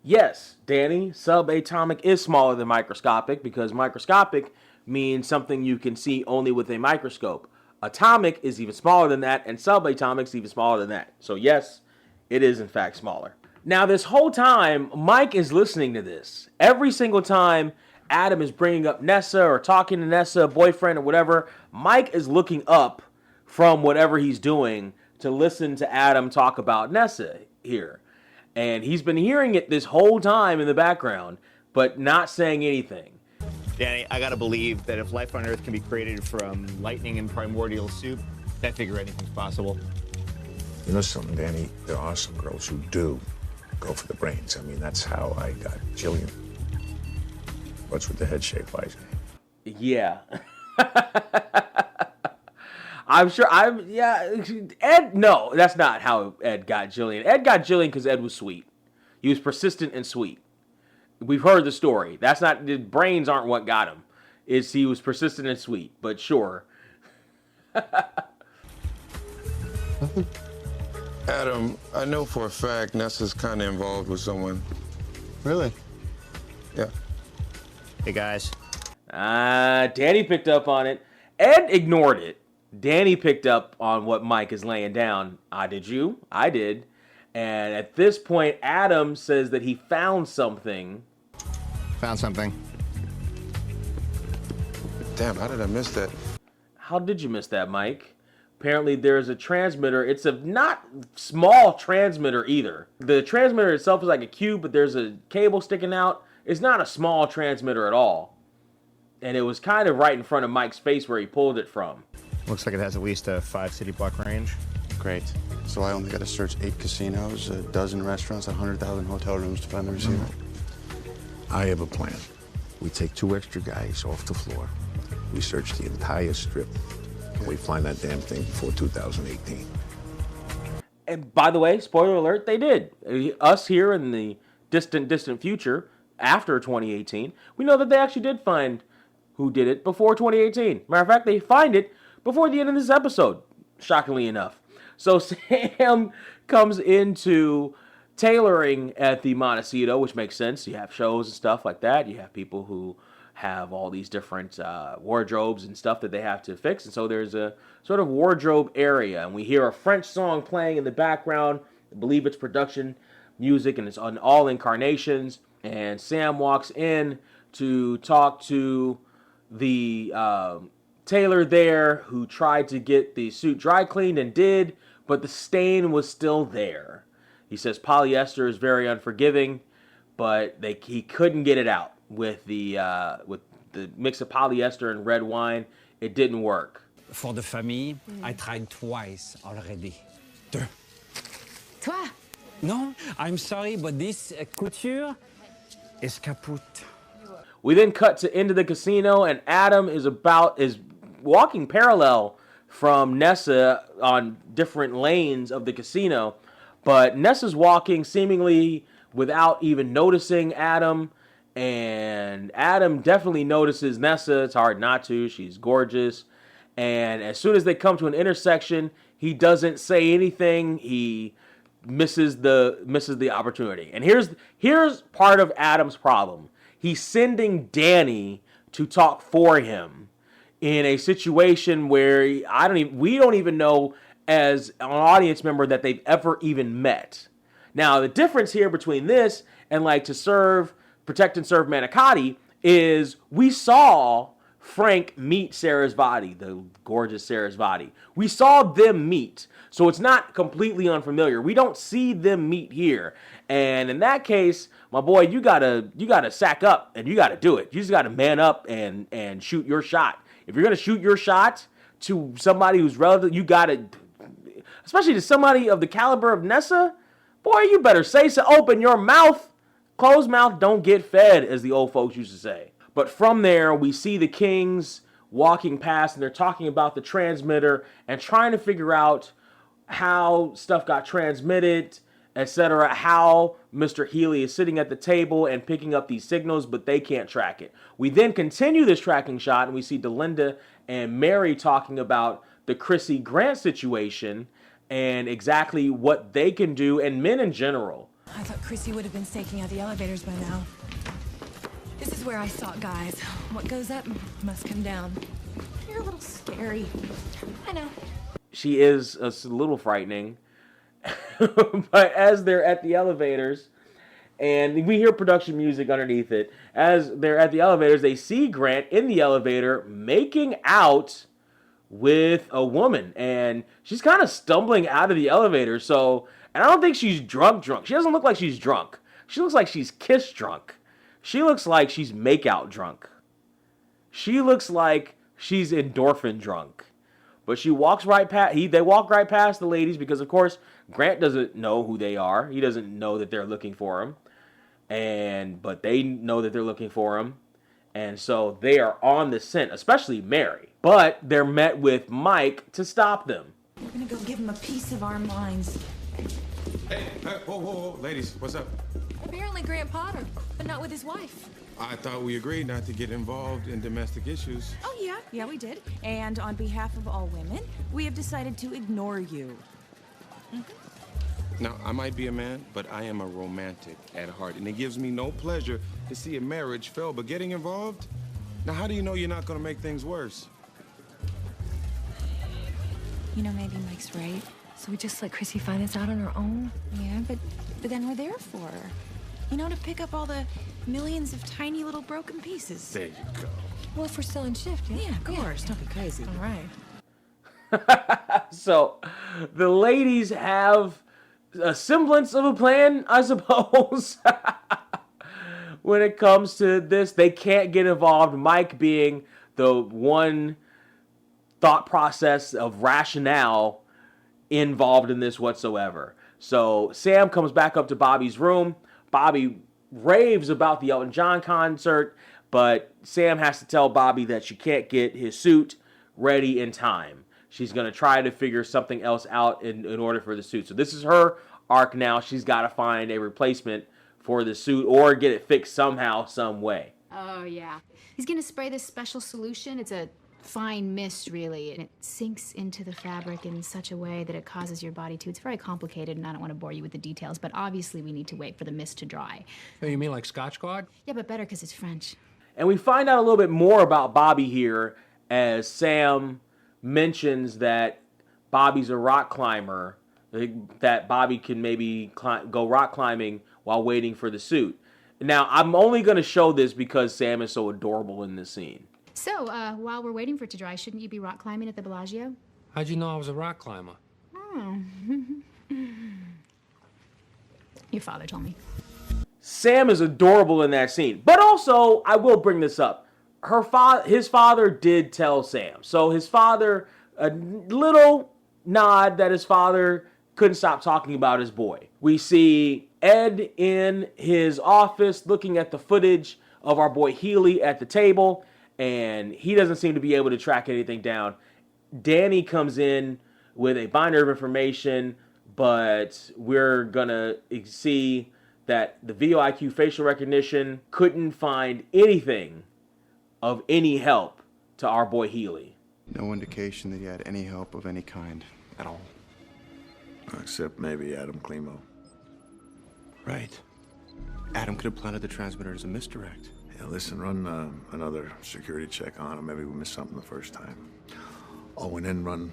Yes, Danny, subatomic is smaller than microscopic because microscopic means something you can see only with a microscope. Atomic is even smaller than that, and subatomic is even smaller than that. So yes, it is in fact smaller. Now this whole time, Mike is listening to this. Every single time Adam is bringing up Nessa or talking to Nessa, boyfriend or whatever, Mike is looking up from whatever he's doing to listen to Adam talk about Nessa here. And he's been hearing it this whole time in the background, but not saying anything. Danny, I gotta believe that if life on Earth can be created from lightning and primordial soup, I figure anything's possible. You know something, Danny? There are some girls who do go for the brains. I mean, that's how I got Jillian. What's with the head shape, Isaac? Yeah. I'm sure. Ed, no, that's not how Ed got Jillian. Ed got Jillian because Ed was sweet. He was persistent and sweet. We've heard the story. That's not, the brains aren't what got him. He was persistent and sweet, but sure. Adam, I know for a fact Nessa's kind of involved with someone. Really? Yeah. Hey, guys. Danny picked up on it. Ed ignored it. Danny picked up on what Mike is laying down. Did you? I did. And at this point, Adam says that he found something. Found something. Damn, how did I miss that? How did you miss that, Mike? Apparently there's a transmitter. It's a not small transmitter either. The transmitter itself is like a cube, but there's a cable sticking out. It's not a small transmitter at all. And it was kind of right in front of Mike's face where he pulled it from. Looks like it has at least a 5 city block range. Great. So I only got to search 8 casinos, a dozen restaurants, 100,000 hotel rooms to find the receiver. I have a plan. We take 2 extra guys off the floor. We search the entire strip. And we find that damn thing before 2018. And by the way, spoiler alert, they did. Us here in the distant future, after 2018, we know that they actually did find who did it before 2018. Matter of fact, they find it before the end of this episode, shockingly enough. So Sam comes into tailoring at the Montecito, which makes sense. You have shows and stuff like that. You have people who have all these different wardrobes and stuff that they have to fix. And so there's a sort of wardrobe area. And we hear a French song playing in the background. I believe it's production music, and it's on all incarnations. And Sam walks in to talk to the tailor there who tried to get the suit dry cleaned and did, but the stain was still there. He says polyester is very unforgiving, but he couldn't get it out with the mix of polyester and red wine. It didn't work. For the famille, I tried twice already. Deux. Toi? No, I'm sorry, but this couture is kaput. We then cut to into the casino, and Adam is walking parallel from Nessa on different lanes of the casino, but Nessa's walking seemingly without even noticing Adam, and Adam definitely notices Nessa. It's hard not to. She's gorgeous. And as soon as they come to an intersection, he doesn't say anything. He misses the opportunity. And here's part of Adam's problem. He's sending Danny to talk for him in a situation where we don't even know as an audience member that they've ever even met. Now, the difference here between this and like to protect and serve Manicotti is we saw Frank meet Sarasvati, the gorgeous Sarasvati. We saw them meet, so it's not completely unfamiliar. We don't see them meet here, and in that case, my boy, you gotta sack up and you gotta do it. You just gotta man up and shoot your shot. If you're gonna shoot your shot to somebody who's relevant, you gotta, especially to somebody of the caliber of Nessa, boy, you better say so. Open your mouth. Closed mouth don't get fed, as the old folks used to say. But from there, we see the Kings walking past, and they're talking about the transmitter and trying to figure out how stuff got transmitted, etc. How Mr. Healy is sitting at the table and picking up these signals, but they can't track it. We then continue this tracking shot, and we see Delinda and Mary talking about the Chrissy Grant situation and exactly what they can do, and men in general. I thought Chrissy would have been staking out the elevators by now. This is where I saw it, guys. What goes up must come down. You're a little scary. I know. She is a little frightening. But as they're at the elevators, and we hear production music underneath it, as they're at the elevators, they see Grant in the elevator making out with a woman, and she's kind of stumbling out of the elevator. So, and I don't think she's drunk. She doesn't look like she's drunk. She looks like she's kiss drunk. She looks like she's make-out drunk. She looks like she's endorphin drunk. But she walks right past, they walk right past the ladies because, of course, Grant doesn't know who they are. He doesn't know that they're looking for him. But they know that they're looking for him. And so they are on the scent, especially Mary. But they're met with Mike to stop them. We're gonna go give him a piece of our minds. Hey, whoa, ladies, what's up? Apparently Grant Potter, but not with his wife. I thought we agreed not to get involved in domestic issues. Oh, yeah, we did. And on behalf of all women, we have decided to ignore you. Now, I might be a man, but I am a romantic at heart, and it gives me no pleasure to see a marriage fail. But getting involved? Now, how do you know you're not going to make things worse? You know, maybe Mike's right. So we just let Chrissy find this out on her own? Yeah, but then we're there for her. You know, to pick up all the millions of tiny little broken pieces. There you go. Well, if we're still in shift, yeah? Yeah, of course. Don't be crazy. All right. So, the ladies have a semblance of a plan, I suppose. When it comes to this, they can't get involved. Mike being the one thought process of rationale involved in this whatsoever. So Sam comes back up to Bobby's room. Bobby raves about the Elton John concert, but Sam has to tell Bobby that she can't get his suit ready in time. She's going to try to figure something else out in order for the suit. So this is her arc now. She's got to find a replacement for the suit or get it fixed somehow, some way. Oh, yeah. He's going to spray this special solution. It's a fine mist, really, and it sinks into the fabric in such a way that it causes your body to. It's very complicated, and I don't want to bore you with the details, but obviously we need to wait for the mist to dry. Oh, you mean like Scotch Guard? Yeah, but better because it's French. And we find out a little bit more about Bobby here as Sam mentions that Bobby's a rock climber, that Bobby can maybe go rock climbing while waiting for the suit. Now, I'm only going to show this because Sam is so adorable in this scene. So, while we're waiting for it to dry, shouldn't you be rock climbing at the Bellagio? How'd you know I was a rock climber? Oh. Your father told me. Sam is adorable in that scene. But also, I will bring this up. His father did tell Sam. So his father, a little nod that his father couldn't stop talking about his boy. We see Ed in his office looking at the footage of our boy Healy at the table, and he doesn't seem to be able to track anything down. Danny comes in with a binder of information, but we're gonna see that the VOIQ facial recognition couldn't find anything of any help to our boy Healy. No indication that he had any help of any kind at all. Except maybe Adam Klimo. Right. Adam could have planted the transmitter as a misdirect. Yeah, listen, run another security check on him. Maybe we missed something the first time. Oh, and then run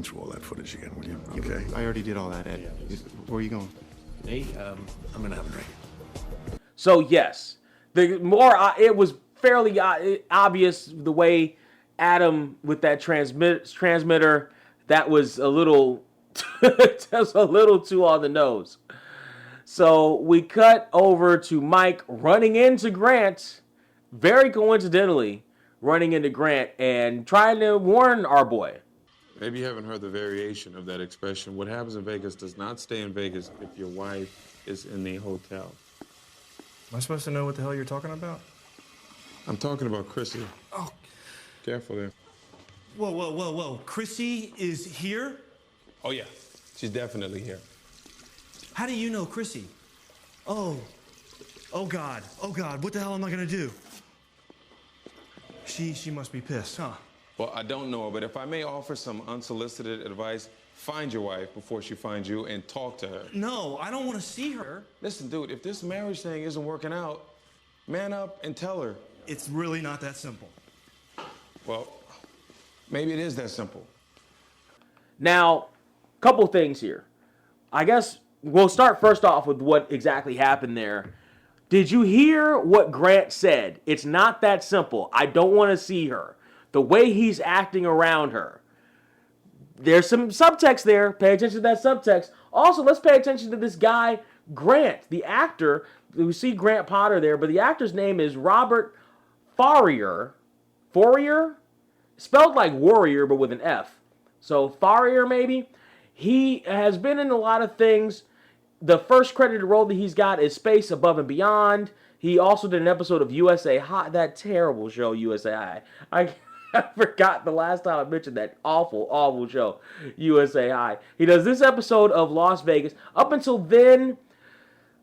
through all that footage again, will you? Okay. I already did all that, Ed. Where are you going? Hey, I'm gonna have a drink. So yes, it was fairly obvious the way Adam with that transmitter, that was a little just a little too on the nose. So we cut over to Mike running into Grant, very coincidentally running into Grant and trying to warn our boy. Maybe you haven't heard the variation of that expression. What happens in Vegas does not stay in Vegas if your wife is in the hotel. Am I supposed to know what the hell you're talking about? I'm talking about Chrissy. Oh. Careful there. Whoa. Chrissy is here? Oh, yeah. She's definitely here. How do you know Chrissy? Oh God. What the hell am I gonna do? She must be pissed, huh? Well, I don't know her, but if I may offer some unsolicited advice, find your wife before she finds you and talk to her. No, I don't want to see her. Listen, dude, if this marriage thing isn't working out, man up and tell her. It's really not that simple. Well, maybe it is that simple. Now, couple things here. I guess we'll start first off with what exactly happened there. Did you hear what Grant said? It's not that simple. I don't want to see her. The way he's acting around her. There's some subtext there. Pay attention to that subtext. Also, let's pay attention to this guy, Grant, the actor. We see Grant Potter there, but the actor's name is Robert Farrier. Farrier? Spelled like warrior, but with an F. So Farrier, maybe? He has been in a lot of things. The first credited role that he's got is Space Above and Beyond. He also did an episode of USA High, that terrible show, USA High. I forgot the last time I mentioned that awful show, USA High. He does this episode of Las Vegas. Up until then,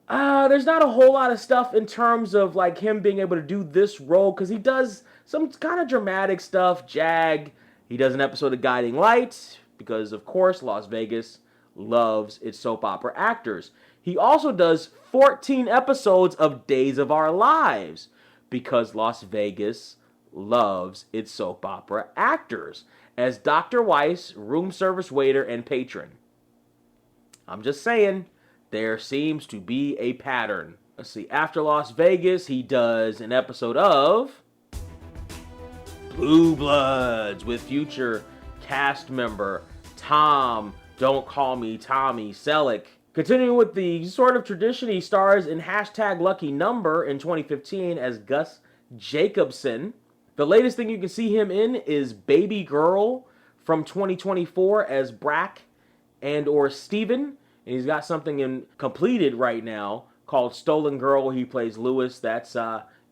there's not a whole lot of stuff in terms of like him being able to do this role, because he does some kind of dramatic stuff. Jag. He does an episode of Guiding Light, because of course Las Vegas loves its soap opera actors. He also does 14 episodes of Days of Our Lives, because Las Vegas loves its soap opera actors, as Dr. Weiss, room service waiter, and patron. I'm just saying, there seems to be a pattern. Let's see, after Las Vegas, he does an episode of Blue Bloods with future cast member Tom, don't call me Tommy, Selleck. Continuing with the sort of tradition, he stars in #Lucky Number in 2015 as Gus Jacobson. The latest thing you can see him in is Baby Girl from 2024 as Brack and or Steven. And he's got something completed right now called Stolen Girl. He plays Lewis. That's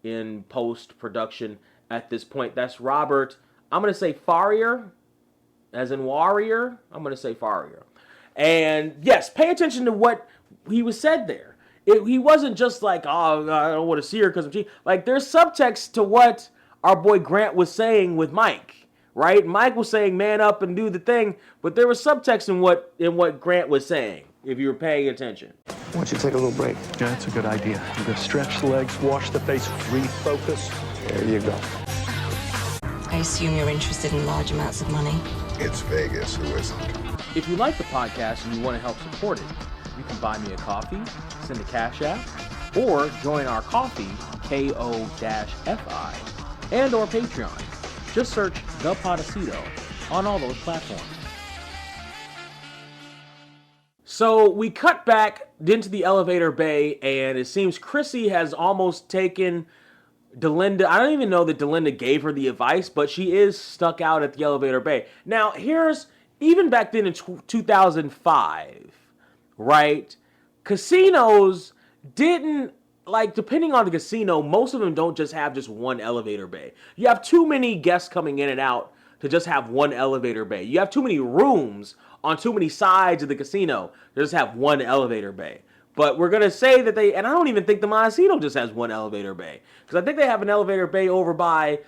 in post-production at this point. That's Robert, I'm going to say Farrier, as in warrior. I'm going to say Farrier. And yes, pay attention to what he was said there. He wasn't just like, oh, I don't want to see her because I'm cheating. Like, there's subtext to what our boy Grant was saying with Mike, right? Mike was saying, man up and do the thing, but there was subtext in what Grant was saying, if you were paying attention. Why don't you take a little break? Yeah, that's a good idea. I'm gonna stretch the legs, wash the face, refocus. There you go. I assume you're interested in large amounts of money. It's Vegas, who isn't? If you like the podcast and you want to help support it, you can buy me a coffee, send a Cash App, or join our coffee, KO-FI, and or Patreon. Just search The Podecito on all those platforms. So we cut back into the elevator bay, and it seems Chrissy has almost taken Delinda. I don't even know that Delinda gave her the advice, but she is stuck out at the elevator bay. Now, even back then in 2005, right? Casinos didn't, depending on the casino, most of them don't just have just one elevator bay. You have too many guests coming in and out to just have one elevator bay. You have too many rooms on too many sides of the casino to just have one elevator bay. But we're going to say that and I don't even think the Montecito just has one elevator bay. Because I think they have an elevator bay over by,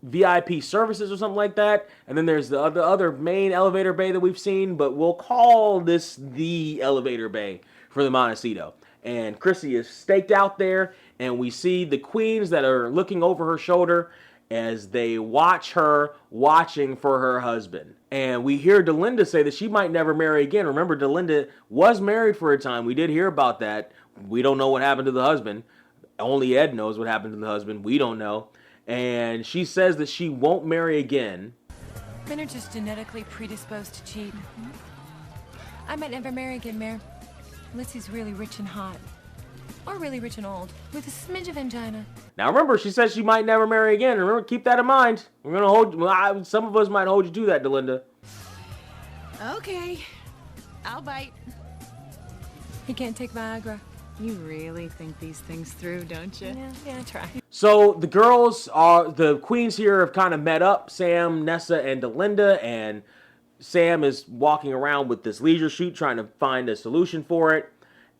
VIP services or something like that. And then there's the other main elevator bay that we've seen. But we'll call this the elevator bay for the Montecito. And Chrissy is staked out there. And we see the queens that are looking over her shoulder as they watch her watching for her husband. And we hear Delinda say that she might never marry again. Remember, Delinda was married for a time. We did hear about that. We don't know what happened to the husband. Only Ed knows what happened to the husband. We don't know. And she says that she won't marry again. Men are just genetically predisposed to cheat. I might never marry again, Mare. Unless he's really rich and hot. Or really rich and old, with a smidge of angina. Now remember, she says she might never marry again. Remember, keep that in mind. We're gonna hold. Some of us might hold you to that, Delinda. Okay, I'll bite. He can't take Viagra. You really think these things through, don't you? Yeah, I try. So the queens here have kind of met up, Sam, Nessa, and Delinda, and Sam is walking around with this leisure chute trying to find a solution for it.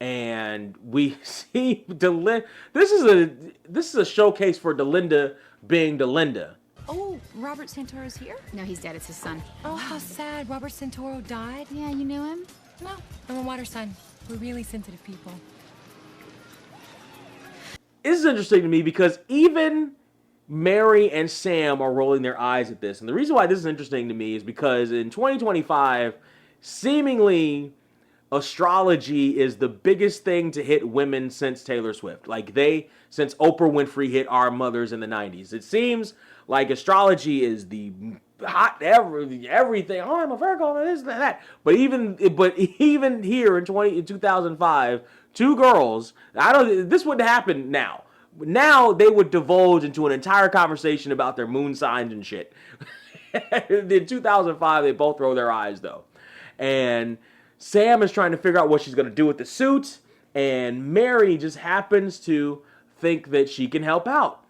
And we see Delinda. This is a showcase for Delinda being Delinda. Oh, Robert Santoro's here? No, he's dead. It's his son. Oh, how sad. Robert Santoro died? Yeah, you knew him? No, I'm a water sign. We're really sensitive people. This is interesting to me because even Mary and Sam are rolling their eyes at this. And the reason why this is interesting to me is because in 2025, seemingly astrology is the biggest thing to hit women since Taylor Swift. Since Oprah Winfrey hit our mothers in the 90s. It seems like astrology is the hot everything. Oh, I'm a Virgo, and this and that. But even here in 2005, two girls, this wouldn't happen now. Now they would divulge into an entire conversation about their moon signs and shit. In 2005, they both roll their eyes though. And Sam is trying to figure out what she's going to do with the suit, and Mary just happens to think that she can help out.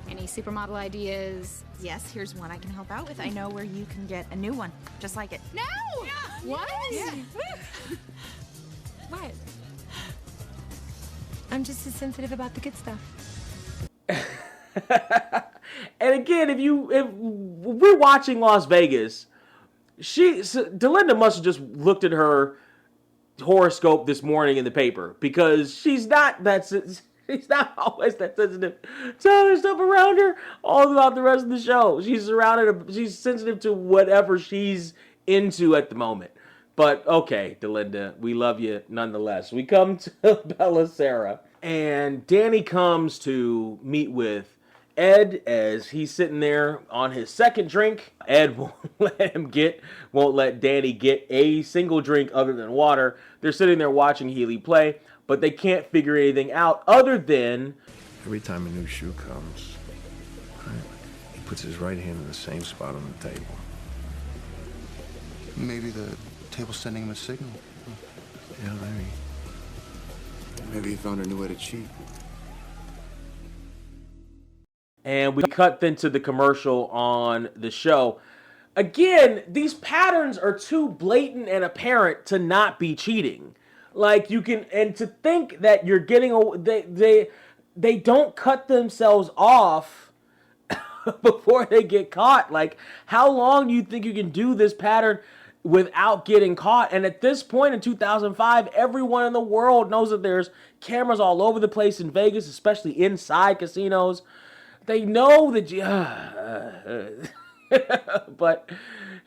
Any supermodel ideas? Yes, here's one I can help out with. I know where you can get a new one, just like it. No! Yeah. What? Yeah. What? I'm just as sensitive about the good stuff. And again, if we're watching Las Vegas, Delinda must have just looked at her horoscope this morning in the paper, because she's not always that sensitive to other stuff around her all throughout the rest of the show. She's sensitive to whatever she's into at the moment. But okay, Delinda, we love you nonetheless. We come to Bella Sarah, and Danny comes to meet with Ed as he's sitting there on his second drink. Ed won't let Danny get a single drink other than water. They're sitting there watching Healy play, but they can't figure anything out other than Every time a new shoe comes, he puts his right hand in the same spot on the table. Maybe the table's sending him a signal. Yeah, maybe. Maybe he found a new way to cheat. And we cut then to the commercial on the show. Again, these patterns are too blatant and apparent to not be cheating. And to think that you're getting, they don't cut themselves off before they get caught. How long do you think you can do this pattern without getting caught? And at this point in 2005, everyone in the world knows that there's cameras all over the place in Vegas, especially inside casinos. They know that but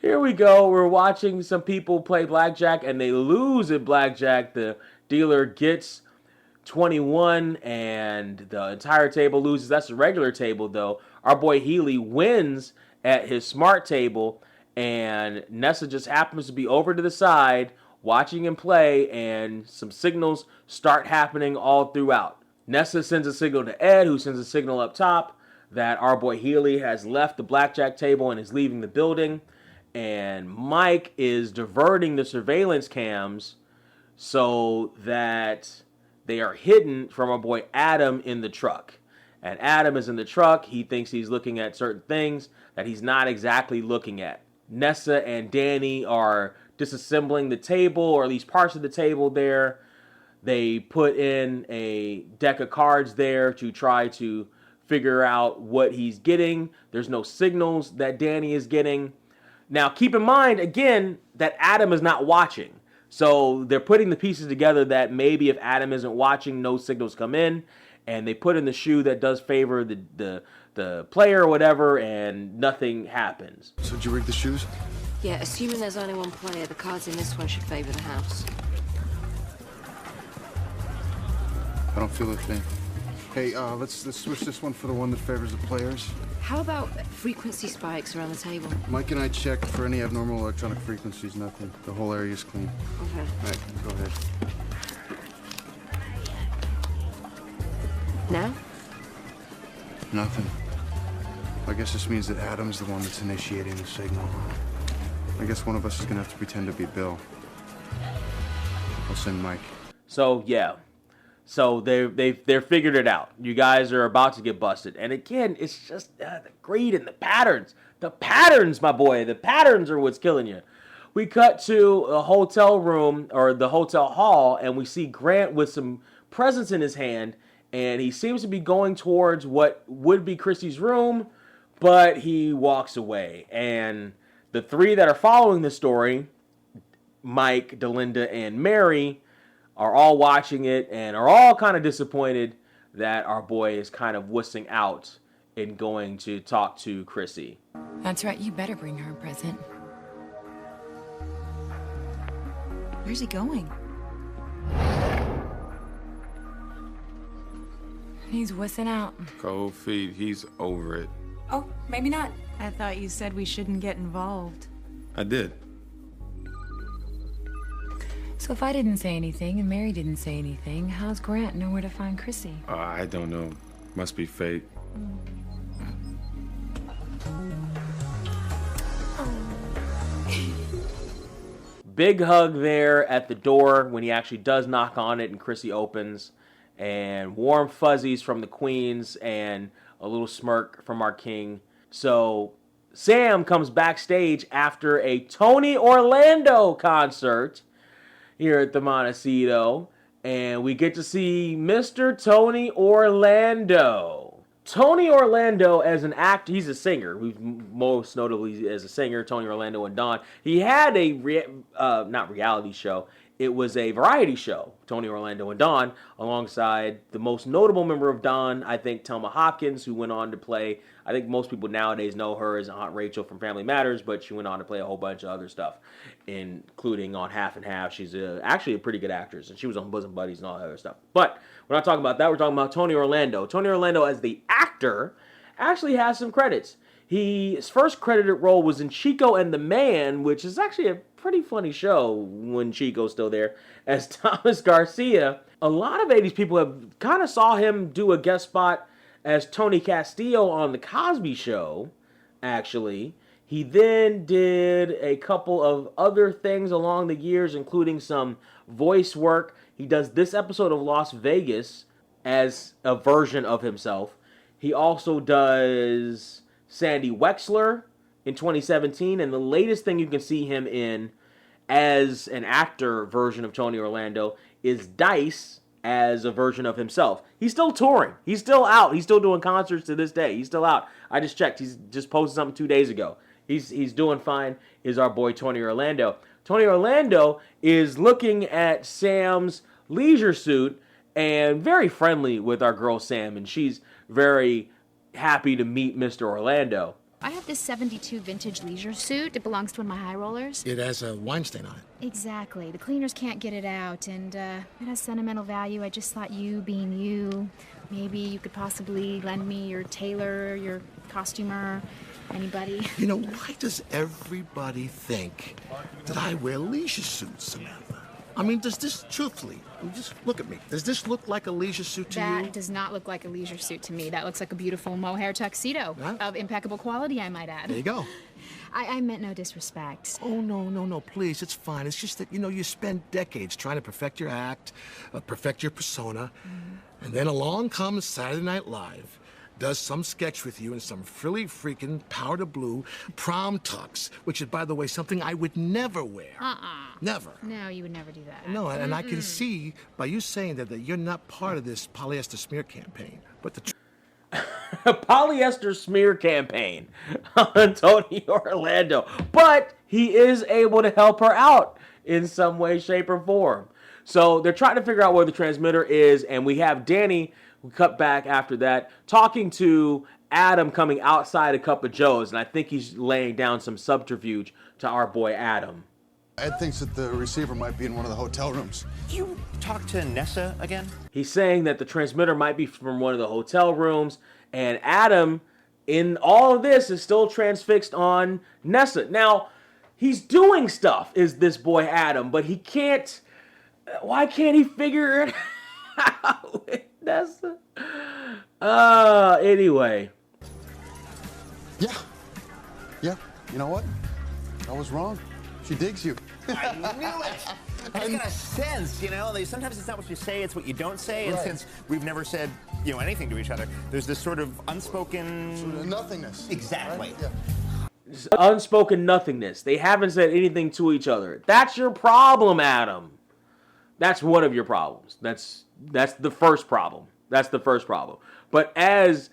here we go. We're watching some people play blackjack, and they lose at blackjack. The dealer gets 21, and the entire table loses. That's the regular table, though. our boy Healy wins at his smart table, and Nessa just happens to be over to the side watching him play, and some signals start happening all throughout. Nessa sends a signal to Ed, who sends a signal up top that our boy Healy has left the blackjack table and is leaving the building. And Mike is diverting the surveillance cams so that they are hidden from our boy Adam in the truck. And Adam is in the truck. He thinks he's looking at certain things that he's not exactly looking at. Nessa and Danny are disassembling the table, or at least parts of the table there. They put in a deck of cards there to try to figure out what he's getting. There's no signals that Danny is getting. Now, keep in mind, again, that Adam is not watching. So they're putting the pieces together that maybe if Adam isn't watching, no signals come in. And they put in the shoe that does favor the player or whatever, and nothing happens. So did you rig the shoes? Yeah, assuming there's only one player, the cards in this one should favor the house. I don't feel a thing. Hey, let's switch this one for the one that favors the players. How about frequency spikes around the table? Mike and I checked for any abnormal electronic frequencies. Nothing. The whole area is clean. Okay. All right, go ahead. Now? Nothing. I guess this means that Adam's the one that's initiating the signal. I guess one of us is gonna have to pretend to be Bill. I'll send Mike. So yeah, so they're figured it out. You guys are about to get busted, and again, it's just the greed and the patterns. The patterns, my boy. The patterns are what's killing you. We cut to a hotel room, or the hotel hall, and we see Grant with some presents in his hand, and he seems to be going towards what would be Chrissy's room, but he walks away. And the three that are following the story, Mike, Delinda, and Mary, are all watching it and are all kind of disappointed that our boy is kind of wussing out and going to talk to Chrissy. That's right, you better bring her a present. Where's he going? He's wussing out. Cold feet, he's over it. Oh, maybe not. I thought you said we shouldn't get involved. I did. So if I didn't say anything and Mary didn't say anything, how's Grant know where to find Chrissy? I don't know. Must be fate. Big hug there at the door when he actually does knock on it and Chrissy opens. And warm fuzzies from the queens and a little smirk from our king. So Sam comes backstage after a Tony Orlando concert here at the Montecito, and we get to see Mr. Tony Orlando. Tony Orlando, as an actor, he's a singer. Most notably as a singer, Tony Orlando and Dawn. He had a not reality show. It was a variety show, Tony Orlando and Dawn, alongside the most notable member of Dawn, I think, Thelma Hopkins, who went on to play, I think most people nowadays know her as Aunt Rachel from Family Matters, but she went on to play a whole bunch of other stuff, including on Half and Half. She's actually a pretty good actress, and she was on Bosom Buddies and all that other stuff. But we're not talking about that. We're talking about Tony Orlando. Tony Orlando, as the actor, actually has some credits. His first credited role was in Chico and the Man, which is actually a pretty funny show when Chico's still there, as Thomas Garcia. A lot of 80s people have kind of saw him do a guest spot as Tony Castillo on The Cosby Show, actually. He then did a couple of other things along the years, including some voice work. He does this episode of Las Vegas as a version of himself. He also does Sandy Wexler in 2017, and the latest thing you can see him in as an actor version of Tony Orlando is Dice as a version of himself. He's still touring. He's still out. He's still doing concerts to this day. He's still out. I just checked. He's just posted something 2 days ago. He's doing fine, is our boy Tony Orlando. Tony Orlando is looking at Sam's leisure suit and very friendly with our girl Sam, and she's very happy to meet Mr. Orlando. I have this 72 vintage leisure suit. It belongs to one of my high rollers. It has a wine stain on it. Exactly. The cleaners can't get it out, and it has sentimental value. I just thought, you being you, maybe you could possibly lend me your tailor, your costumer, anybody? You know, why does everybody think that I wear leisure suits, Samantha? I mean, does this, truthfully, just look at me. Does this look like a leisure suit to you? That does not look like a leisure suit to me. That looks like a beautiful mohair tuxedo of impeccable quality, I might add. There you go. I meant no disrespect. Oh, no, please, it's fine. It's just that, you know, you spend decades trying to perfect your act, perfect your persona, and then along comes Saturday Night Live, does some sketch with you in some frilly freaking powder blue prom tux, which is, by the way, something I would never wear. Never. No, you would never do that. No, and I can see by you saying that you're not part of this polyester smear campaign, but the polyester smear campaign on Tony Orlando. But he is able to help her out in some way, shape, or form. So they're trying to figure out where the transmitter is, and we have Danny, we cut back after that, talking to Adam coming outside a Cup of Joe's, and I think he's laying down some subterfuge to our boy Adam. Ed thinks that the receiver might be in one of the hotel rooms. You talk to Nessa again? He's saying that the transmitter might be from one of the hotel rooms, and Adam, in all of this, is still transfixed on Nessa. Now, he's doing stuff, is this boy Adam, but he can't... Why can't he figure it out with Nessa? Anyway. Yeah, you know what? I was wrong. She digs you. I knew it! I just got a sense, you know? Sometimes it's not what you say, it's what you don't say. And since we've never said, you know, anything to each other, there's this sort of unspoken... Sort of nothingness. Exactly. Right? Yeah. Unspoken nothingness. They haven't said anything to each other. That's your problem, Adam. That's one of your problems. That's the first problem. That's the first problem. But as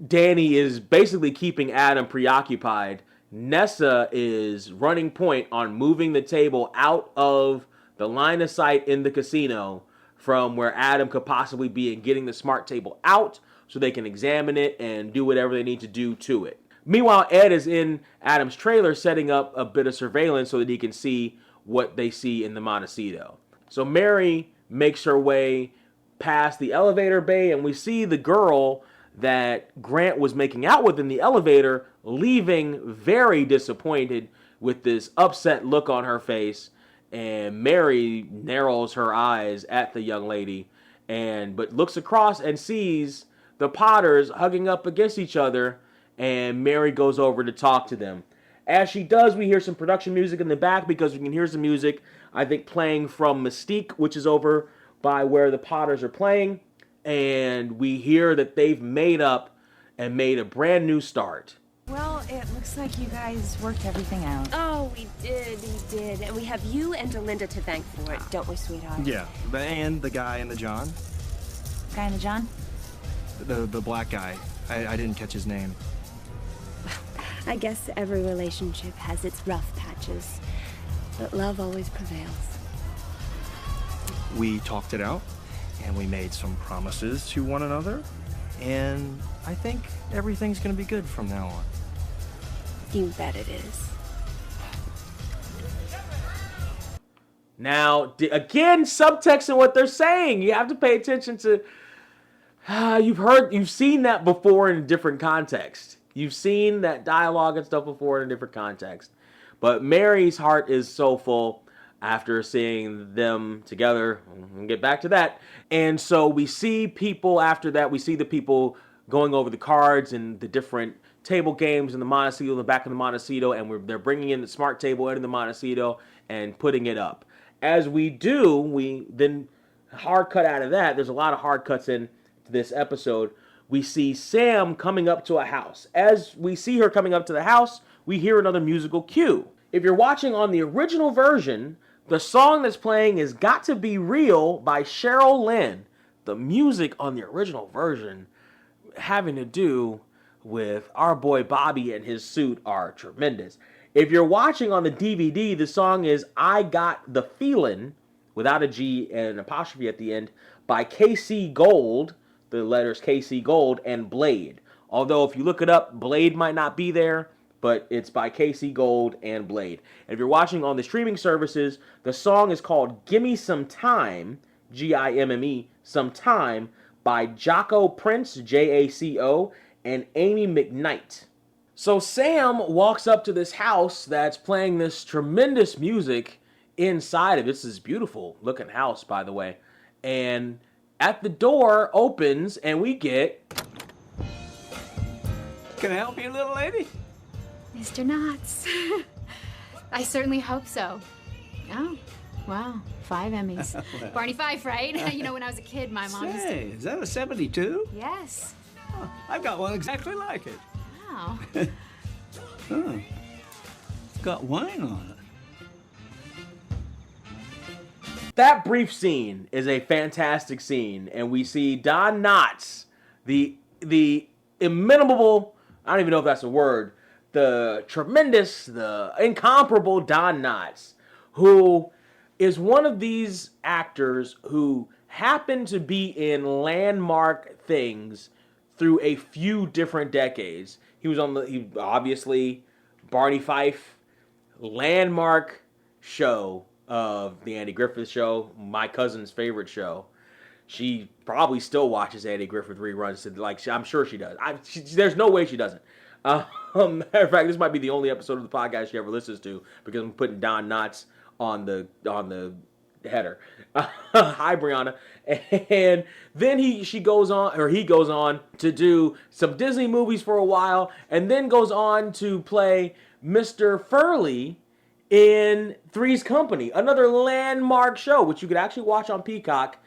Danny is basically keeping Adam preoccupied, Nessa is running point on moving the table out of the line of sight in the casino from where Adam could possibly be, and getting the smart table out so they can examine it and do whatever they need to do to it. Meanwhile, Ed is in Adam's trailer setting up a bit of surveillance so that he can see what they see in the Montecito. So Mary makes her way past the elevator bay, and we see the girl that Grant was making out with in the elevator leaving very disappointed with this upset look on her face, and Mary narrows her eyes at the young lady but looks across and sees the Potters hugging up against each other, and Mary goes over to talk to them. As she does, we hear some production music in the back, because we can hear some music, I think, playing from Mystique, which is over by where the Potters are playing. And we hear that they've made up and made a brand new start. Well, it looks like you guys worked everything out. Oh, we did. And we have you and Delinda to thank for it, don't we, sweetheart? Yeah, and the guy and the John. Guy and the John? The black guy. I didn't catch his name. I guess every relationship has its rough patches, but love always prevails. We talked it out, and we made some promises to one another, and I think everything's gonna be good from now on. You bet it is. Now, again, subtext in what they're saying. You have to pay attention to... You've seen that before in a different context. You've seen that dialogue and stuff before in a different context. But Mary's heart is so full after seeing them together. We'll get back to that. And so we see people after that. We see the people going over the cards and the different table games in the Montecito, in the back of the Montecito. And they're bringing in the smart table into the Montecito and putting it up. As we do, we then hard cut out of that. There's a lot of hard cuts in this episode. We see Sam coming up to a house. As we see her coming up to the house, we hear another musical cue. If you're watching on the original version, the song that's playing is Got to Be Real by Cheryl Lynn. The music on the original version having to do with our boy Bobby and his suit are tremendous. If you're watching on the DVD, the song is I Got the Feelin', without a G and an apostrophe at the end, by KC Gold, the letters KC Gold, and Blade. Although if you look it up, Blade might not be there, but it's by KC Gold and Blade. And if you're watching on the streaming services, the song is called Gimme Some Time, Gimme Some Time, by Jaco Prince, Jaco, and Amy McKnight. So Sam walks up to this house that's playing this tremendous music inside of it. It's this beautiful looking house, by the way. And at the door opens and we get... Can I help you, little lady? Mr. Knotts. I certainly hope so. Oh, wow. 5 Emmys. Barney Fife, right? You know, when I was a kid, my mom used to... Say, is that a 72? Yes. Oh, I've got one exactly like it. Wow. Oh. It's got wine on it. That brief scene is a fantastic scene, and we see Don Knotts, the inimitable, I don't even know if that's a word, the tremendous, the incomparable Don Knotts, who is one of these actors who happen to be in landmark things through a few different decades. He was he obviously Barney Fife, landmark show of the Andy Griffith Show, my cousin's favorite show. She probably still watches Andy Griffith reruns. Like, I'm sure she does. There's no way she doesn't. Matter of fact, this might be the only episode of the podcast she ever listens to because I'm putting Don Knotts on the header. Hi, Brianna. And then he goes on to do some Disney movies for a while, and then goes on to play Mr. Furley in Three's Company, another landmark show, which you could actually watch on Peacock,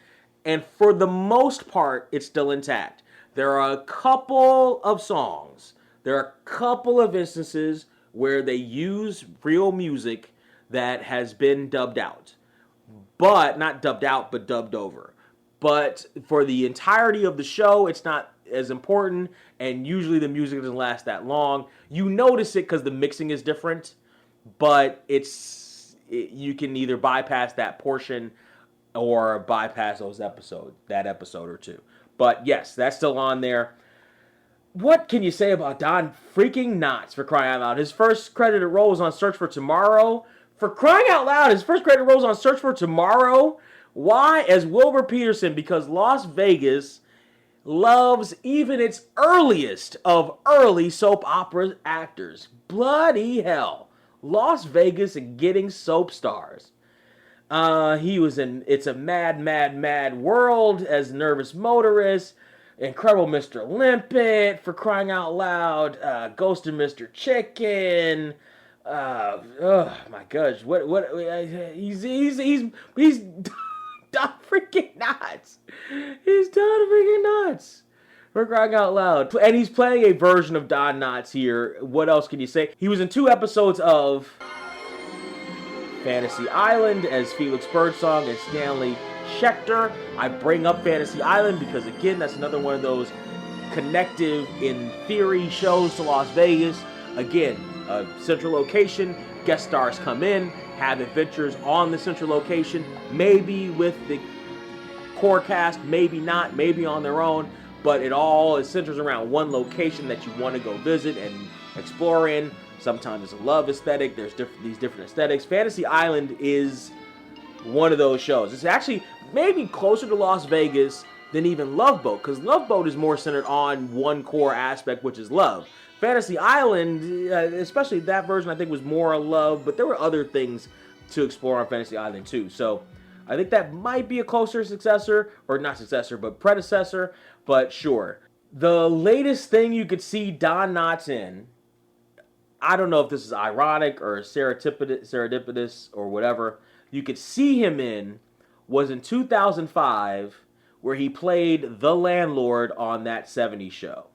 and for the most part, it's still intact. There are a couple of songs, there are a couple of instances where they use real music that has been dubbed out. But, not dubbed out, but dubbed over. But for the entirety of the show, it's not as important, and usually the music doesn't last that long. You notice it because the mixing is different, but you can either bypass that portion or bypass that episode or two. But yes, that's still on there. What can you say about Don freaking Knotts, for crying out loud? His first credited role was on Search for Tomorrow. For crying out loud, his first credited role was on Search for Tomorrow. Why? As Wilbur Peterson, because Las Vegas loves even its earliest of early soap opera actors. Bloody hell. Las Vegas and getting soap stars. He was in It's a Mad, Mad, Mad World as Nervous Motorist. Incredible Mr. Limpet, for crying out loud. Ghost of Mr. Chicken. Oh my gosh. He's Don freaking Knotts. He's Don freaking Knotts. For crying out loud. And he's playing a version of Don Knotts here. What else can you say? He was in 2 episodes of Fantasy Island as Felix Birdsong and Stanley Schechter. I bring up Fantasy Island because, again, that's another one of those connective, in theory, shows to Las Vegas. Again, a central location, guest stars come in, have adventures on the central location, maybe with the core cast, maybe not, maybe on their own, but it all centers around one location that you want to go visit and explore in. Sometimes it's a love aesthetic, there's these different aesthetics. Fantasy Island is one of those shows. It's actually maybe closer to Las Vegas than even Love Boat, because Love Boat is more centered on one core aspect, which is love. Fantasy Island, especially that version, I think was more love, but there were other things to explore on Fantasy Island too. So I think that might be a closer successor, or not successor, but predecessor, but sure. The latest thing you could see Don Knotts in, I don't know if this is ironic or serendipitous or whatever, you could see him in was in 2005, where he played the landlord on That 70s Show,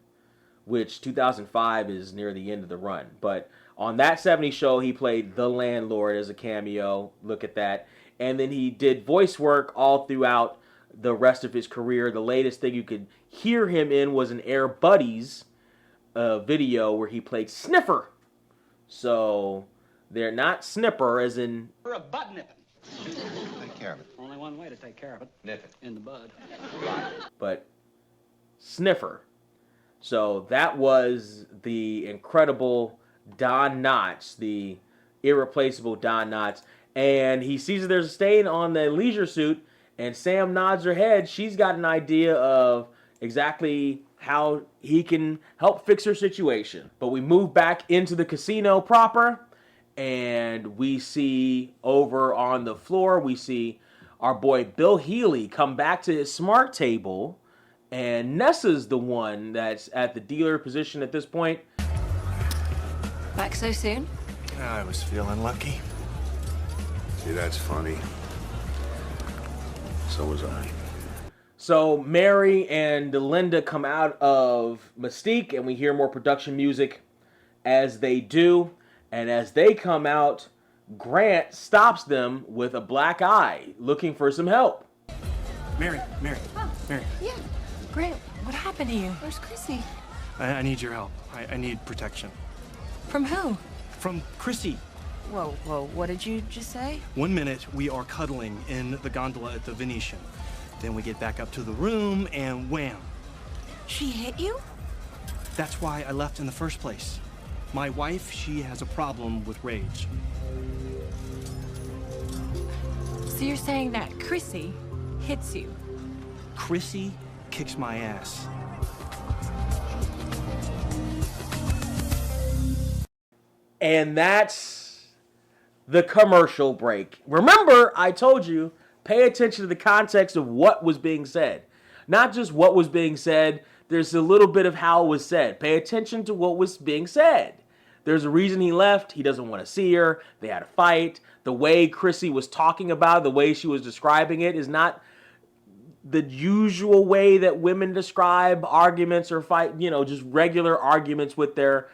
which 2005 is near the end of the run. But on That 70s Show, he played the landlord as a cameo. Look at that. And then he did voice work all throughout the rest of his career. The latest thing you could hear him in was an Air Buddies video where he played Sniffer. So they're not Snipper as in... We're a butt nipping. Take care of it. Only one way to take care of it. Nip it. In the bud. But Sniffer. So that was the incredible Don Knotts, the irreplaceable Don Knotts. And he sees that there's a stain on the leisure suit, and Sam nods her head. She's got an idea of exactly how he can help fix her situation. But we move back into the casino proper, and we see over on the floor, we see our boy Bill Healy come back to his smart table, and Nessa's the one that's at the dealer position at this point. Back so soon? I was feeling lucky. See, that's funny. So was I. So Mary and Delinda come out of Mystique, and we hear more production music as they do. And as they come out, Grant stops them with a black eye, looking for some help. Mary. Mary. Yeah. Grant, what happened to you? Where's Chrissy? I need your help. I need protection. From who? From Chrissy. Whoa, what did you just say? 1 minute, we are cuddling in the gondola at the Venetian. Then we get back up to the room, and wham. She hit you? That's why I left in the first place. My wife, she has a problem with rage. So you're saying that Chrissy hits you? Chrissy kicks my ass. And that's the commercial break. Remember, I told you, pay attention to the context of what was being said. Not just what was being said, there's a little bit of how it was said. Pay attention to what was being said. There's a reason he left. He doesn't want to see her. They had a fight. The way Chrissy was talking about it, the way she was describing it is not the usual way that women describe arguments or fight, just regular arguments with their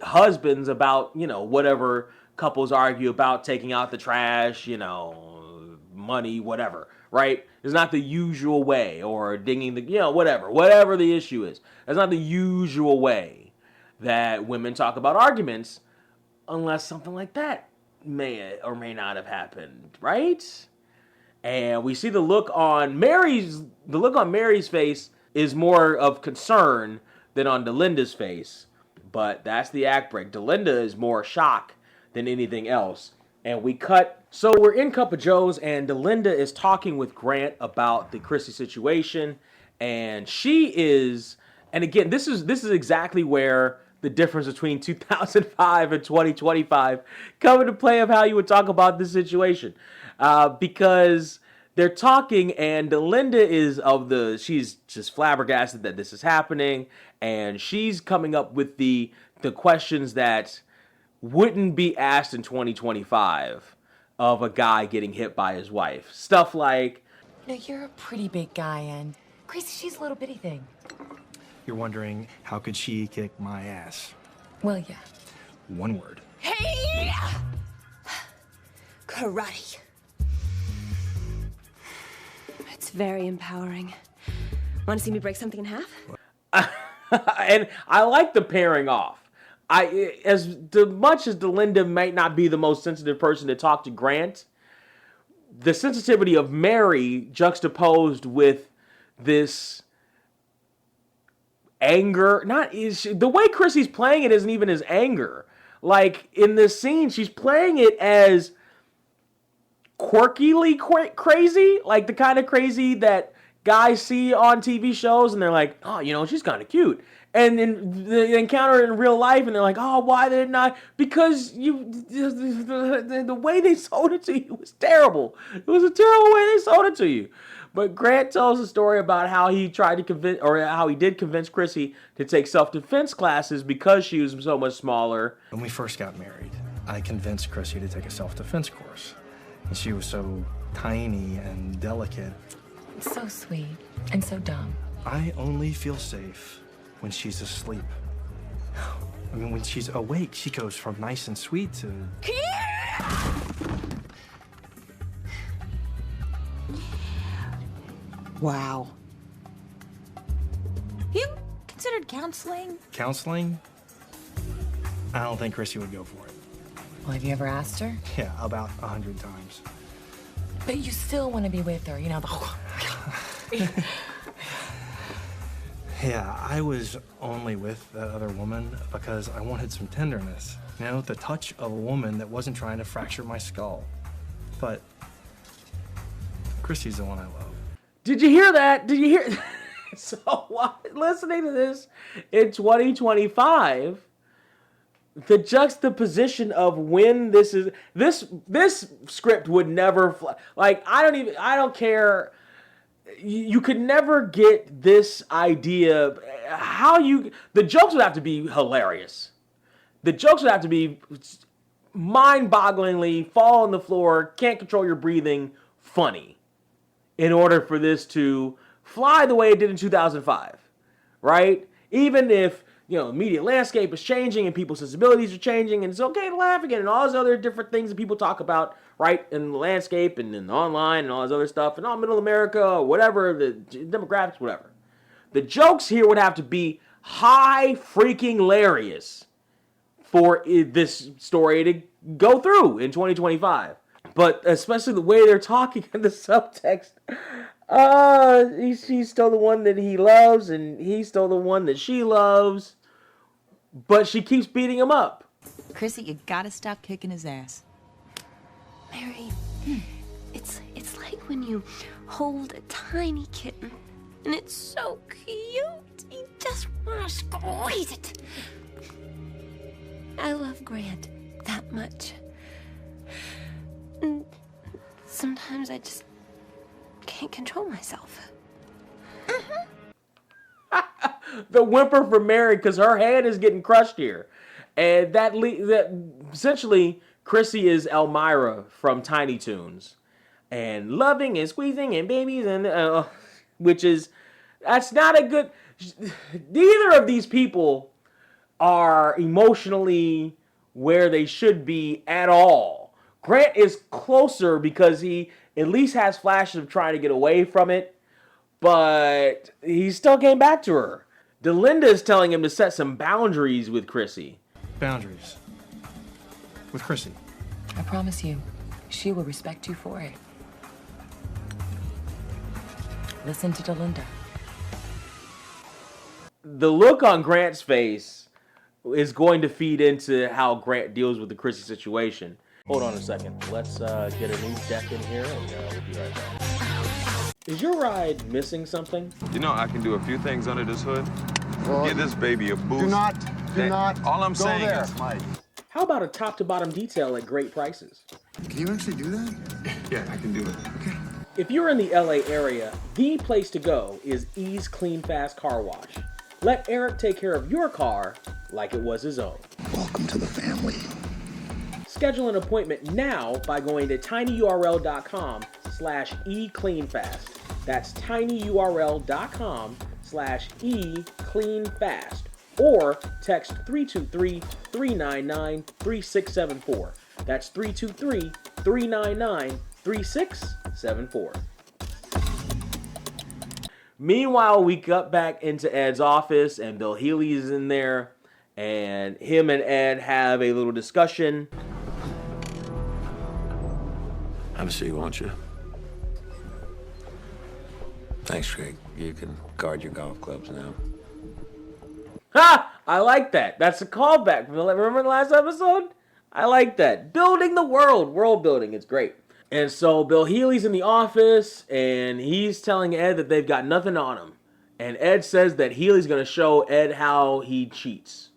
husbands about, whatever couples argue about, taking out the trash, money, whatever, right? It's not the usual way, or dinging the, whatever the issue is. That's not the usual way that women talk about arguments, unless something like that may or may not have happened, right? And we see the look on Mary's face is more of concern than on Delinda's face. But that's the act break. Delinda is more shock than anything else. And we cut. So we're in Cup of Joe's, and Delinda is talking with Grant about the Chrissy situation. And she is, and again, this is exactly where the difference between 2005 and 2025 come into play of how you would talk about this situation. Because they're talking, and Delinda she's just flabbergasted that this is happening, and she's coming up with the questions that wouldn't be asked in 2025 of a guy getting hit by his wife. Stuff like, You're a pretty big guy, and Gracie, she's a little bitty thing. You're wondering, how could she kick my ass? Well, yeah. One word. Hey! Karate. It's very empowering. Want to see me break something in half? and I like the pairing off. As much as Delinda might not be the most sensitive person to talk to Grant, the sensitivity of Mary juxtaposed with this anger, the way Chrissy's playing it isn't even as anger. Like in this scene, she's playing it as quirkily crazy, like the kind of crazy that guys see on TV shows and they're like, oh, she's kind of cute. And then they encounter it in real life and they're like, oh, why didn't I? Because the way they sold it to you was terrible. It was a terrible way they sold it to you. But Grant tells a story about how he tried to convince Chrissy to take self-defense classes because she was so much smaller. When we first got married, I convinced Chrissy to take a self-defense course. And she was so tiny and delicate. So sweet and so dumb. I only feel safe when she's asleep. I mean, when she's awake, she goes from nice and sweet to... Wow. You considered counseling? Counseling? I don't think Chrissy would go for it. Well, have you ever asked her? Yeah, about 100 times. But you still want to be with her, the whole... Yeah, I was only with that other woman because I wanted some tenderness. The touch of a woman that wasn't trying to fracture my skull. But Chrissy's the one I love. Did you hear that? Did you hear? So listening to this in 2025, the juxtaposition of when this script would never fly. Like, I don't care. You could never get this idea. The jokes would have to be hilarious. The jokes would have to be mind-bogglingly fall on the floor, can't control your breathing, funny, in order for this to fly the way it did in 2005, right? Even if, the media landscape is changing and people's sensibilities are changing, and it's okay to laugh again, and all those other different things that people talk about, right, in the landscape and in online and all this other stuff, and all middle America, or whatever, the demographics, whatever. The jokes here would have to be high freaking hilarious for this story to go through in 2025. But especially the way they're talking in the subtext. She's still the one that he loves, and he's still the one that she loves. But she keeps beating him up. Chrissy, you gotta stop kicking his ass. Mary, it's like when you hold a tiny kitten, and it's so cute. You just want to squeeze it. I love Grant that much. And sometimes I just can't control myself. The whimper for Mary, because her hand is getting crushed here. And that essentially, Chrissy is Elmira from Tiny Toons. And loving and squeezing and babies, and that's not a good... Neither of these people are emotionally where they should be at all. Grant is closer because he at least has flashes of trying to get away from it, but he still came back to her. Delinda is telling him to set some boundaries with Chrissy. Boundaries? With Chrissy? I promise you, she will respect you for it. Listen to Delinda. The look on Grant's face is going to feed into how Grant deals with the Chrissy situation. Hold on a second. Let's get a new deck in here, and we'll be right back. Is your ride missing something? I can do a few things under this hood. Well, Give this baby a boost. Do not All I'm go saying there, is, Mike. How about a top-to-bottom detail at great prices? Can you actually do that? Yeah, I can do it. Okay. If you're in the LA area, the place to go is Ease Clean Fast Car Wash. Let Eric take care of your car like it was his own. Welcome to the family. Schedule an appointment now by going to tinyurl.com/ecleanfast. That's tinyurl.com/ecleanfast. Or text 323-399-3674. That's 323-399-3674. Meanwhile, we got back into Ed's office, and Bill Healy's in there, and him and Ed have a little discussion. Have a seat, won't you? Thanks, Craig. You can guard your golf clubs now. Ha! I like that. That's a callback. Remember the last episode? I like that. Building the world building. It's great. And so Bill Healy's in the office, and he's telling Ed that they've got nothing on him. And Ed says that Healy's going to show Ed how he cheats.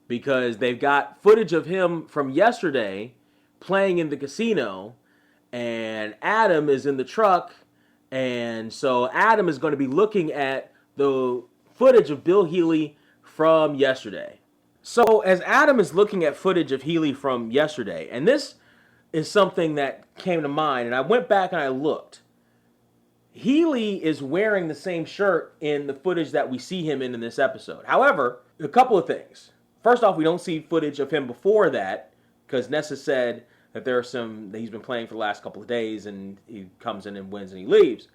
Because they've got footage of him from yesterday playing in the casino, and Adam is in the truck, and so Adam is going to be looking at the footage of Bill Healy from yesterday. So as Adam is looking at footage of Healy from yesterday, and this is something that came to mind, and I went back and I looked. Healy is wearing the same shirt in the footage that we see him in this episode. However, a couple of things. First off, we don't see footage of him before that, because Nessa said that there are some that he's been playing for the last couple of days, and he comes in and wins and he leaves.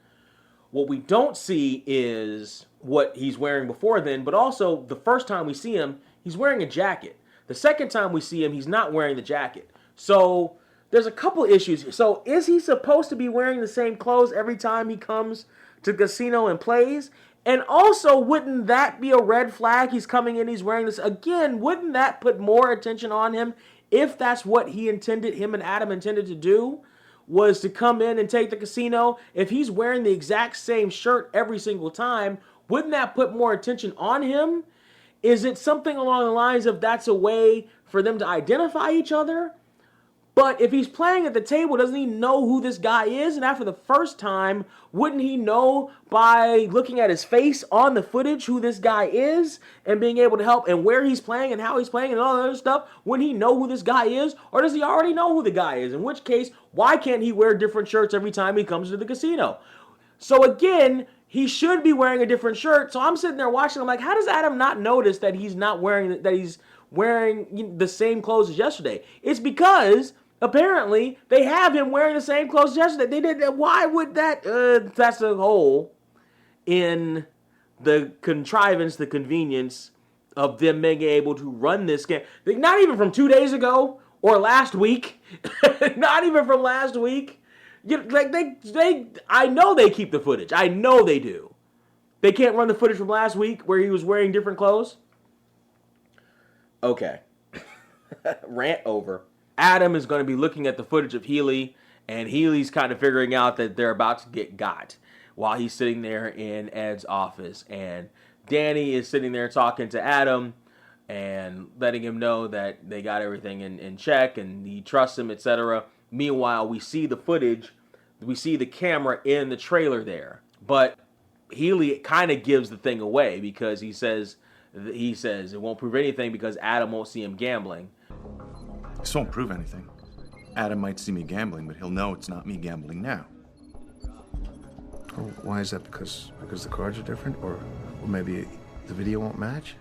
What we don't see is what he's wearing before then, but also the first time we see him, he's wearing a jacket. The second time we see him, he's not wearing the jacket. So there's a couple issues here. So is he supposed to be wearing the same clothes every time he comes to the casino and plays? And also, wouldn't that be a red flag? He's coming in, he's wearing this. Again, wouldn't that put more attention on him if that's what he intended, him and Adam intended to do? Was to come in and take the casino. If he's wearing the exact same shirt every single time, Wouldn't that put more attention on him? Is it something along the lines of that's a way for them to identify each other? But if he's playing at the table, doesn't he know who this guy is? And after the first time, wouldn't he know by looking at his face on the footage who this guy is and being able to help and where he's playing and how he's playing and all that other stuff? Wouldn't he know who this guy is? Or does he already know who the guy is? In which case, why can't he wear different shirts every time he comes to the casino? So again, he should be wearing a different shirt. So I'm sitting there watching. I'm like, how does Adam not notice that he's not wearing the same clothes as yesterday? It's because apparently they have him wearing the same clothes as yesterday. They did that. Why would that? That's a hole in the contrivance, the convenience of them being able to run this game. Not even from 2 days ago or last week. Not even from last week. I know they keep the footage. I know they do. They can't run the footage from last week where he was wearing different clothes. Okay. Rant over. Adam is going to be looking at the footage of Healy, and Healy's kind of figuring out that they're about to get got while he's sitting there in Ed's office. And Danny is sitting there talking to Adam and letting him know that they got everything in check and he trusts him, etc. Meanwhile, we see the footage, we see the camera in the trailer there. But Healy kind of gives the thing away because he says it won't prove anything because Adam won't see him gambling. This won't prove anything. Adam might see me gambling, but he'll know it's not me gambling now. Oh, why is that? Because the cards are different? Or maybe the video won't match?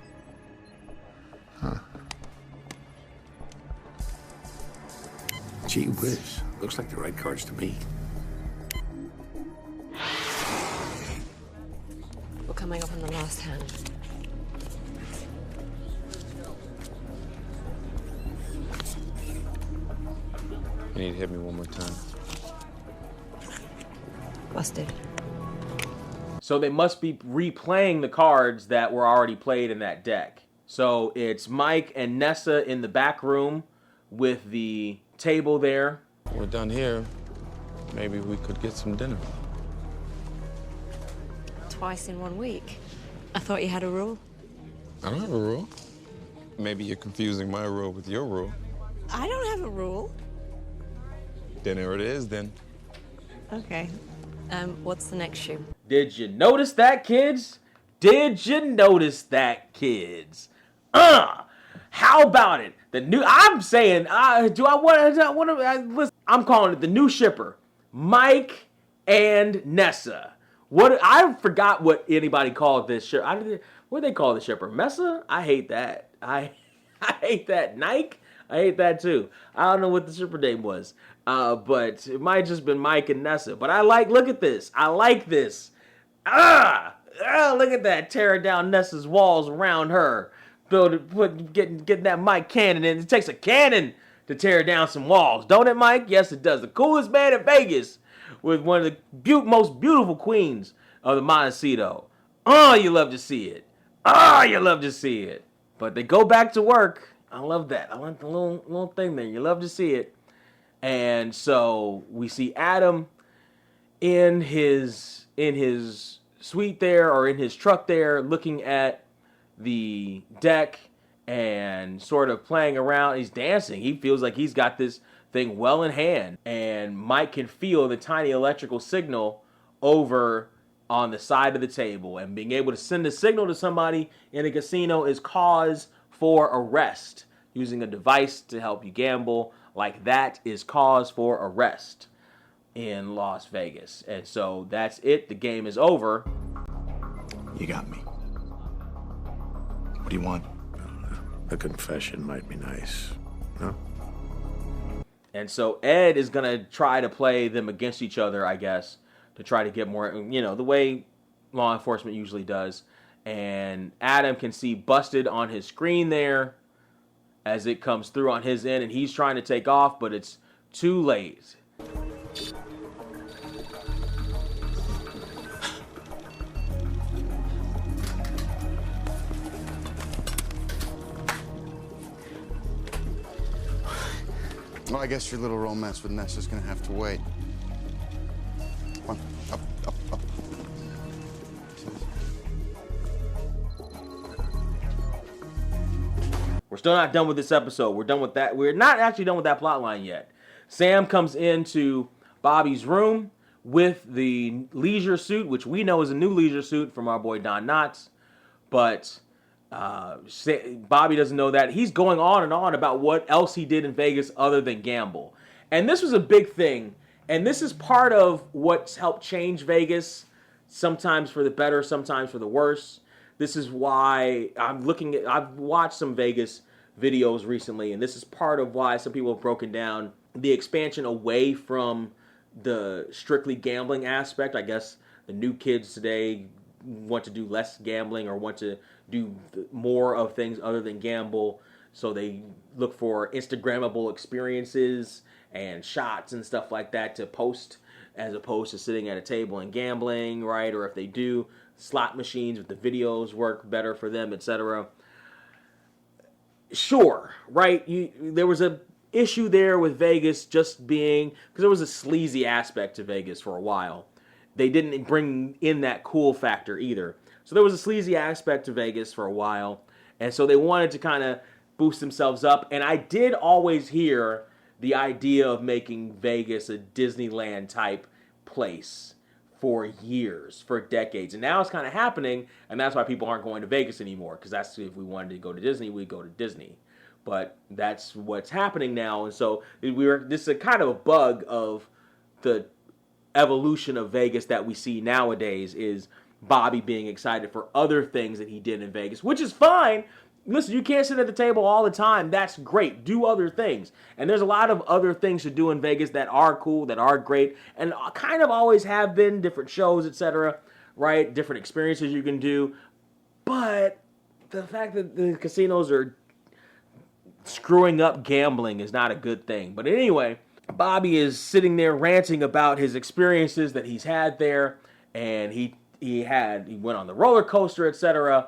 Huh. Gee whiz. Looks like the right cards to me. We're coming up on the last hand. You need to hit me one more time. Busted. So they must be replaying the cards that were already played in that deck. So it's Mike and Nessa in the back room with the table there. We're done here. Maybe we could get some dinner. Twice in 1 week. I thought you had a rule. I don't have a rule. Maybe you're confusing my rule with your rule. I don't have a rule. Dinner it is, then. Okay. What's the next shoe? Did you notice that, kids? Did you notice that, kids? How about it? I'm saying, listen, I'm calling it the new shipper, Mike and Nessa. I forgot what anybody called this shipper. What do they call the shipper? Messa? I hate that. I hate that. Nike? I hate that too. I don't know what the shipper name was. But it might have just been Mike and Nessa. But look at this. I like this. Look at that. Tearing down Nessa's walls around her. Getting that Mike cannon in. It takes a cannon to tear down some walls. Don't it, Mike? Yes, it does. The coolest man in Vegas with one of the most beautiful queens of the Montecito. Oh, you love to see it. Oh, you love to see it. But they go back to work. I love that. I like the little thing there. You love to see it. And so we see Adam in his suite there, or in his truck there, looking at the deck and sort of playing around. He's dancing. He feels like he's got this thing well in hand. And Mike can feel the tiny electrical signal over on the side of the table. And being able to send a signal to somebody in a casino is cause for arrest. Using a device to help you gamble like that is cause for arrest in Las Vegas. And so that's it. The game is over. You got me. What do you want? A confession might be nice. No? And so Ed is going to try to play them against each other, I guess, to try to get more, the way law enforcement usually does. And Adam can see busted on his screen there as it comes through on his end, and he's trying to take off, but it's too late. Well, I guess your little romance with Nessa's gonna have to wait. Come on, up. We're still not done with this episode. We're done with that. We're not actually done with that plot line yet. Sam comes into Bobby's room with the leisure suit, which we know is a new leisure suit from our boy Don Knotts. But Bobby doesn't know that. He's going on and on about what else he did in Vegas other than gamble. And this was a big thing. And this is part of what's helped change Vegas, sometimes for the better, sometimes for the worse. This is why I've watched some Vegas videos recently, and this is part of why some people have broken down the expansion away from the strictly gambling aspect. I guess the new kids today want to do less gambling or want to do more of things other than gamble. So they look for Instagrammable experiences and shots and stuff like that to post, as opposed to sitting at a table and gambling, right? Or if they do, slot machines with the videos work better for them, etc. Sure, right? There was a issue there with Vegas just being, because there was a sleazy aspect to Vegas for a while. They didn't bring in that cool factor either. So there was a sleazy aspect to Vegas for a while. And so they wanted to kind of boost themselves up. And I did always hear the idea of making Vegas a Disneyland type place for years, for decades. And now it's kind of happening, and that's why people aren't going to Vegas anymore, because that's, if we wanted to go to Disney, we'd go to Disney. But that's what's happening now, and so this is a kind of a bug of the evolution of Vegas that we see nowadays, is Bobby being excited for other things that he did in Vegas, which is fine. Listen, you can't sit at the table all the time. That's great. Do other things. And there's a lot of other things to do in Vegas that are cool, that are great, and kind of always have been, different shows, etc., right? Different experiences you can do. But the fact that the casinos are screwing up gambling is not a good thing. But anyway, Bobby is sitting there ranting about his experiences that he's had there, and he went on the roller coaster, etc.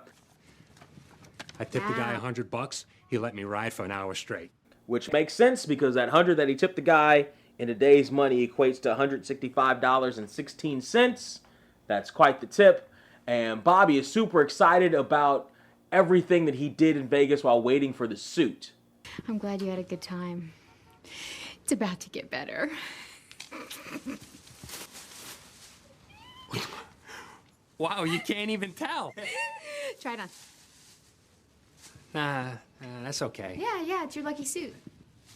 I tipped the guy $100. He let me ride for an hour straight. Which makes sense, because that $100 that he tipped the guy in today's money equates to $165.16. That's quite the tip. And Bobby is super excited about everything that he did in Vegas while waiting for the suit. I'm glad you had a good time. It's about to get better. Wow, you can't even tell. Try it on. Nah, that's okay. Yeah, it's your lucky suit.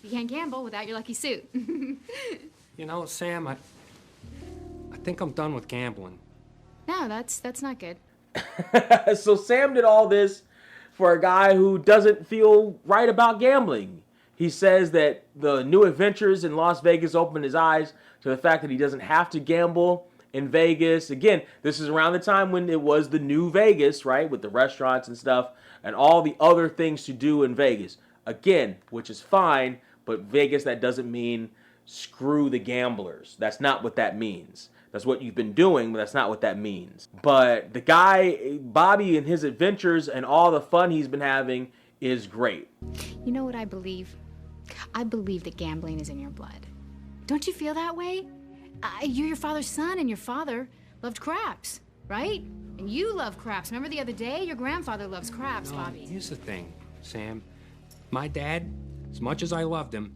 You can't gamble without your lucky suit. You know, Sam, I think I'm done with gambling. No, that's not good. So Sam did all this for a guy who doesn't feel right about gambling. He says that the new adventures in Las Vegas opened his eyes to the fact that he doesn't have to gamble in Vegas. Again, this is around the time when it was the new Vegas, right? With the restaurants and stuff and all the other things to do in Vegas. Again, which is fine, but Vegas, that doesn't mean screw the gamblers. That's not what that means. That's what you've been doing, but that's not what that means. But the guy, Bobby, and his adventures and all the fun he's been having is great. You know what I believe? I believe that gambling is in your blood. Don't you feel that way? You're your father's son, and your father loved craps, right? And you love craps. Remember the other day? Your grandfather loves craps, No, Bobby. here's the thing, Sam. My dad, as much as I loved him,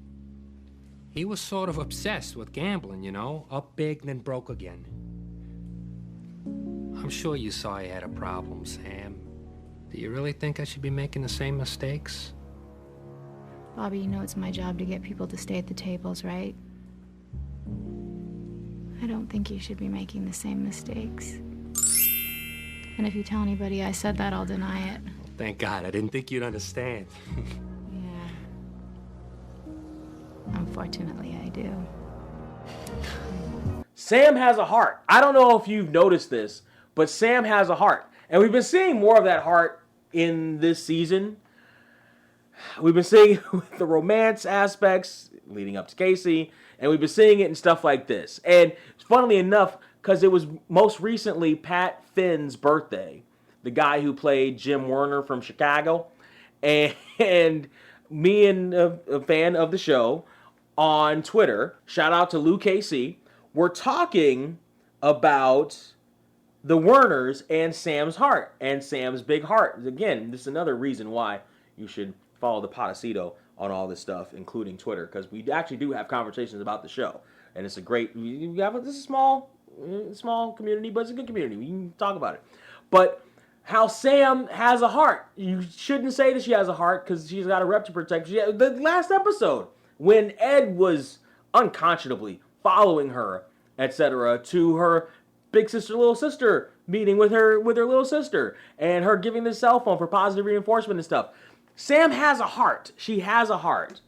he was sort of obsessed with gambling, you know? Up big, then broke again. I'm sure you saw he had a problem, Sam. Do you really think I should be making the same mistakes? Bobby, you know it's my job to get people to stay at the tables, right? I don't think you should be making the same mistakes. And if you tell anybody I said that, I'll deny it. Thank God, I didn't think you'd understand. Yeah. Unfortunately, I do. Sam has a heart. I don't know if you've noticed this, but Sam has a heart. And we've been seeing more of that heart in this season. We've been seeing it with the romance aspects leading up to Casey, and we've been seeing it in stuff like this. And funnily enough, because it was most recently Pat Finn's birthday, the guy who played Jim Werner from Chicago, and me and a fan of the show on Twitter, shout out to Lou KC, we're talking about the Werners and Sam's heart and Sam's big heart. Again, this is another reason why you should follow the Podecito on all this stuff, including Twitter, because we actually do have conversations about the show, and it's a great. This is a small community, but it's a good community. We can talk about it, but how Sam has a heart. You shouldn't say that she has a heart because she's got a rep to protect. The last episode when Ed was unconscionably following her, etc., to her big sister, little sister meeting with her little sister, and her giving the cell phone for positive reinforcement and stuff. Sam has a heart. She has a heart.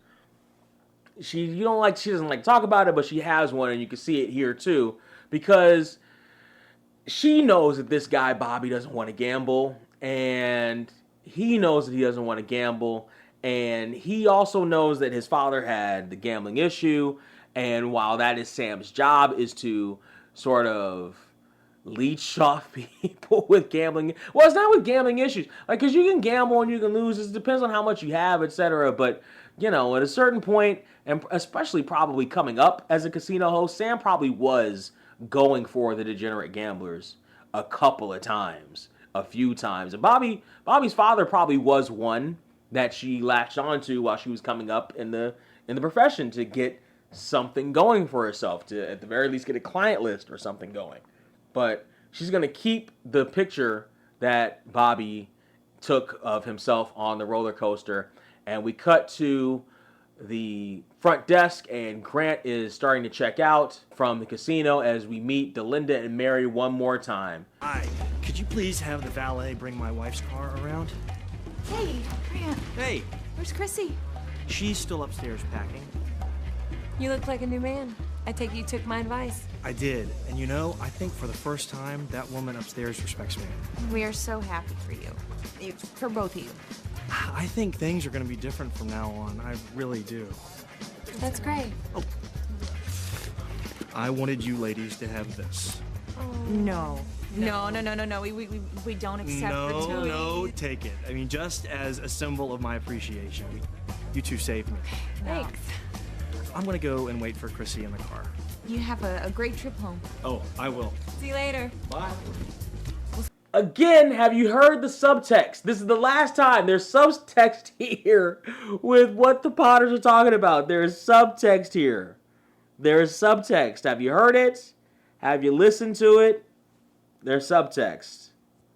She doesn't like to talk about it, but she has one, and you can see it here too, because she knows that this guy Bobby doesn't want to gamble, and he knows that he doesn't want to gamble, and he also knows that his father had the gambling issue, and while that is Sam's job, is to sort of leech off people with gambling. Well, it's not with gambling issues, like, because you can gamble and you can lose. It depends on how much you have, etc. But at a certain point, and especially probably coming up as a casino host, Sam probably was going for the degenerate gamblers a couple of times, a few times. And Bobby's father probably was one that she latched onto while she was coming up in the profession to get something going for herself, to at the very least get a client list or something going. But she's going to keep the picture that Bobby took of himself on the roller coaster. And we cut to the front desk, and Grant is starting to check out from the casino as we meet Delinda and Mary one more time. Hi, could you please have the valet bring my wife's car around? Hey, Grant. Hey, Where's Chrissy? she's still upstairs packing. You look like a new man. I take it you took my advice. I did, and I think for the first time, that woman upstairs respects me. We are so happy for you. For both of you. I think things are going to be different from now on. I really do. That's great. Oh. I wanted you ladies to have this. No. No. We don't accept gratuity. No, take it. I mean, just as a symbol of my appreciation. You two saved me. Thanks. I'm going to go and wait for Chrissy in the car. You have a great trip home. Oh, I will. See you later. Bye. Again, have you heard the subtext? This is the last time. There's subtext here with what the Potters are talking about. There's subtext here. There's subtext. Have you heard it? Have you listened to it? There's subtext.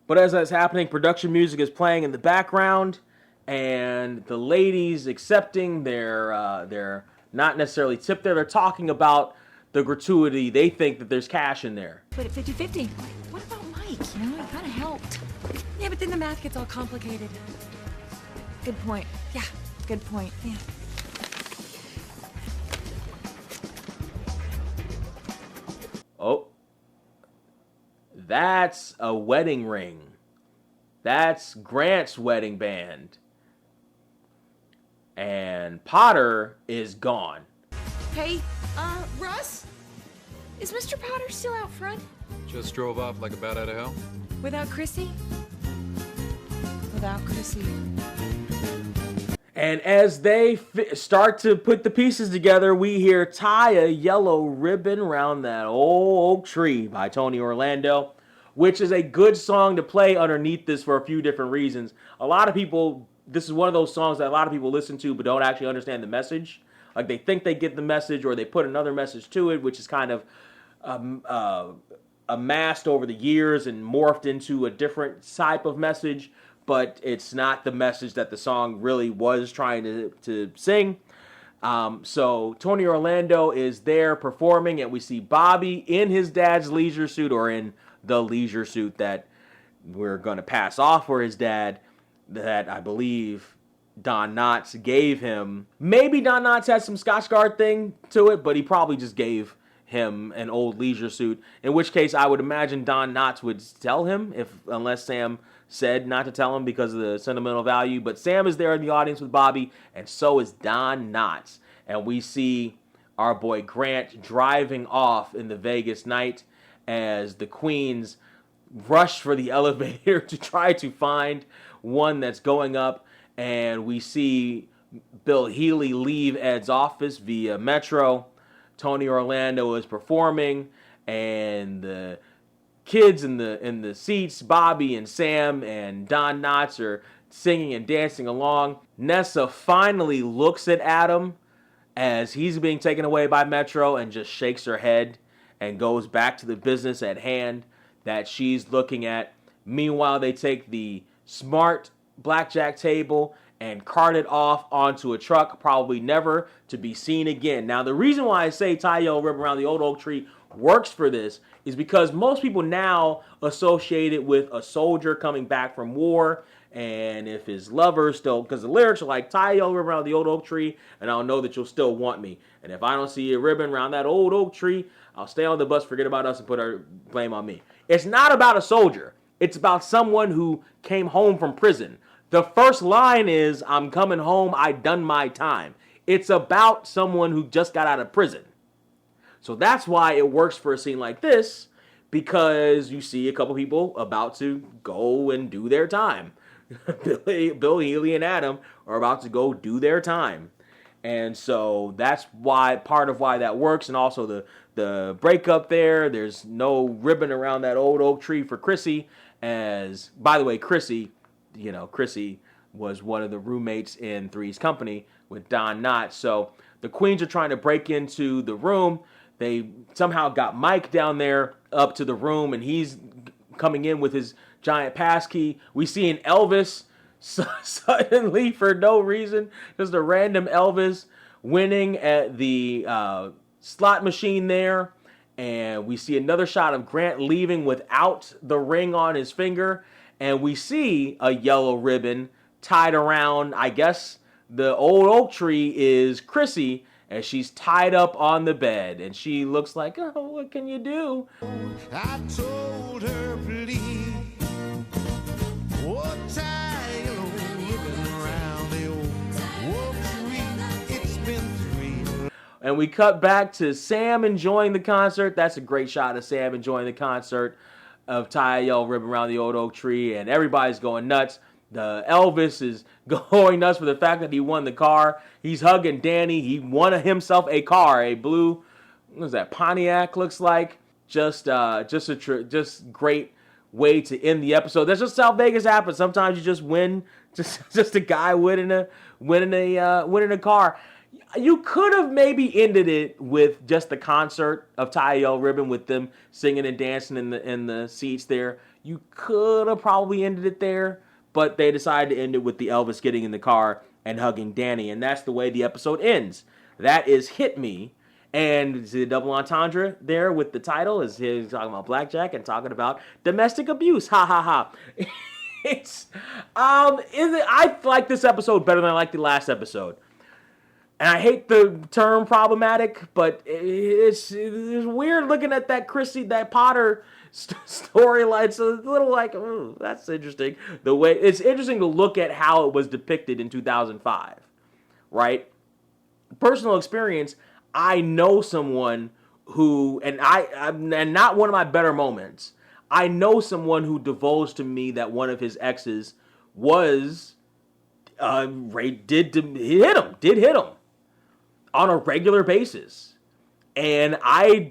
But as that's happening, production music is playing in the background, and the ladies accepting their not necessarily tip there. They're talking about the gratuity. They think that there's cash in there. But at 50-50. What about Mike? He kind of helped. Yeah, but then the math gets all complicated. Good point. Yeah. Good point. Yeah. Oh. That's a wedding ring. That's Grant's wedding band. And Potter is gone. Hey, Russ? Is Mr. Potter still out front? Just drove off like a bat out of hell. Without Chrissy? Without Chrissy. And as they start to put the pieces together, we hear "Tie a Yellow Ribbon Round That Old Oak Tree" by Tony Orlando, which is a good song to play underneath this for a few different reasons. A lot of people, this is one of those songs that a lot of people listen to but don't actually understand the message. Like, they think they get the message, or they put another message to it, which is kind of amassed over the years and morphed into a different type of message, but it's not the message that the song really was trying to sing. So Tony Orlando is there performing, and we see Bobby in his dad's leisure suit, or in the leisure suit that we're going to pass off for his dad, that I believe Don Knotts gave him. Maybe Don Knotts had some Scotch Guard thing to it, but he probably just gave him an old leisure suit, in which case I would imagine Don Knotts would tell him, unless Sam said not to tell him because of the sentimental value. But Sam is there in the audience with Bobby, and so is Don Knotts. And we see our boy Grant driving off in the Vegas night as the queens rush for the elevator to try to find one that's going up. And we see Bill Healy leave Ed's office via Metro. Tony Orlando is performing, and the kids in the seats, Bobby and Sam and Don Knotts, are singing and dancing along. Nessa finally looks at Adam as he's being taken away by Metro and just shakes her head and goes back to the business at hand that she's looking at. Meanwhile, they take the smart blackjack table and cart it off onto a truck, probably never to be seen again. Now, the reason why I say tie yellow ribbon around the old oak tree works for this is because most people now associate it with a soldier coming back from war, and if his lover still, because the lyrics are like, tie yellow ribbon around the old oak tree, and I'll know that you'll still want me. And if I don't see a ribbon around that old oak tree, I'll stay on the bus, forget about us, and put our blame on me. It's not about a soldier. It's about someone who came home from prison. The first line is, I'm coming home, I done my time. It's about someone who just got out of prison. So that's why it works for a scene like this, because you see a couple people about to go and do their time. Bill, Healy, and Adam are about to go do their time. And so that's why, part of why that works. And also the breakup there, there's no ribbon around that old oak tree for Chrissy. As, by the way, Chrissy was one of the roommates in Three's Company with Don Knotts. So the Queens are trying to break into the room. They somehow got Mike down there up to the room, and he's coming in with his giant passkey. We see an Elvis suddenly, for no reason, just a random Elvis winning at the slot machine there. And we see another shot of Grant leaving without the ring on his finger. And we see a yellow ribbon tied around, I guess the old oak tree is Chrissy, as she's tied up on the bed. And she looks like, oh, what can you do? I told her, please, what tie yellow ribbon around the old oak tree. It's been 3. And we cut back to Sam enjoying the concert. That's a great shot of Sam enjoying the concert of tie a yellow ribbon around the old oak tree, and everybody's going nuts. The Elvis is going nuts for the fact that he won the car. He's hugging Danny. He won himself a car, a blue, what is that, Pontiac looks like. Just great way to end the episode. That's just how Vegas happens. Sometimes you just win, just a guy winning a car. You could have maybe ended it with just the concert of Tie a Yellow Ribbon with them singing and dancing in the seats there. You could have probably ended it there, but they decided to end it with the Elvis getting in the car and hugging Danny, and that's the way the episode ends. That is Hit Me, and the double entendre there with the title is he's talking about blackjack and talking about domestic abuse. Ha ha ha. I like this episode better than I like the last episode. And I hate the term problematic, but it's weird looking at that Potter storyline. It's a little like, oh, that's interesting. It's interesting to look at how it was depicted in 2005, right? Personal experience. I know someone who, and not one of my better moments. I know someone who divulged to me that one of his exes was did hit him on a regular basis. And I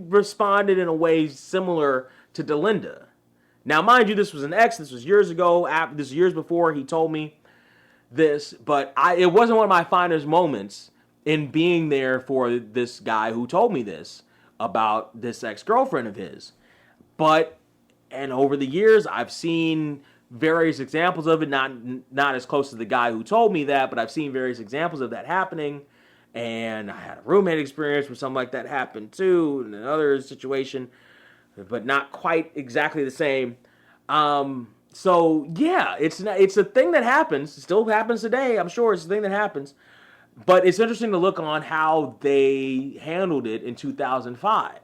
responded in a way similar to Delinda. Now, mind you, this was an ex. This was years ago. This was years before he told me this. But it wasn't one of my finest moments in being there for this guy who told me this about this ex-girlfriend of his. And over the years, I've seen various examples of it, not as close to the guy who told me that, but I've seen various examples of that happening. And I had a roommate experience where something like that happened too, in another situation, but not quite exactly the same. So yeah, it's a thing that happens. It still happens today. I'm sure it's a thing that happens. But it's interesting to look on how they handled it in 2005.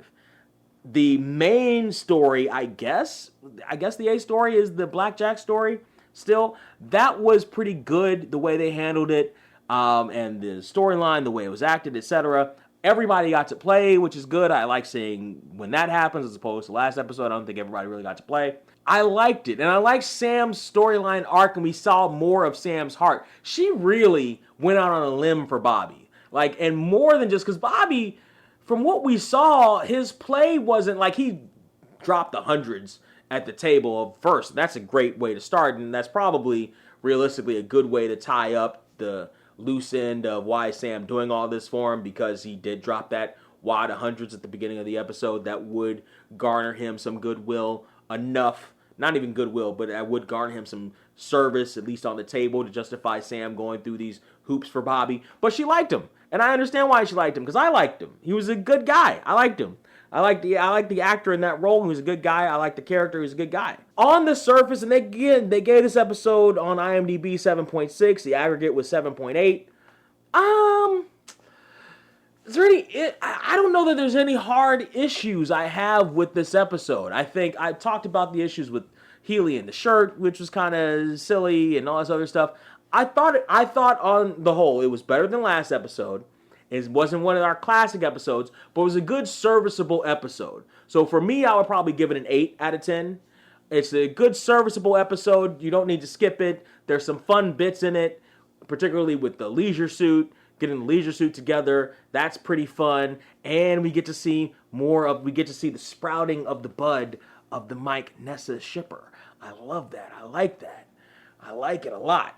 The main story, I guess the A story is the blackjack story still. That was pretty good, the way they handled it, and the storyline, the way it was acted, etc. Everybody got to play, which is good. I like seeing when that happens as opposed to last episode. I don't think everybody really got to play. I liked it, and I liked Sam's storyline arc, and we saw more of Sam's heart. She really went out on a limb for Bobby. And more than just because Bobby, from what we saw, his play wasn't like he dropped the hundreds at the table first. That's a great way to start, and that's probably realistically a good way to tie up the loose end of why Sam doing all this for him, because he did drop that wad of hundreds at the beginning of the episode that would garner him some goodwill enough, not even goodwill, but that would garner him some service, at least on the table, to justify Sam going through these hoops for Bobby. But she liked him, and I understand why she liked him, because I liked him. He was a good guy. I liked him. I like the actor in that role. He was a good guy. I like the character. He was a good guy. On the surface, and they gave this episode on IMDb 7.6. The aggregate was 7.8. Is there any? I don't know that there's any hard issues I have with this episode. I think I talked about the issues with Healy and the shirt, which was kind of silly, and all this other stuff. I thought on the whole it was better than last episode. It wasn't one of our classic episodes, but it was a good, serviceable episode. So for me, I would probably give it an 8 out of 10. It's a good, serviceable episode. You don't need to skip it. There's some fun bits in it, particularly with the leisure suit, getting the leisure suit together. That's pretty fun. And we get to see the sprouting of the bud of the Mike Nessa shipper. I love that. I like that. I like it a lot.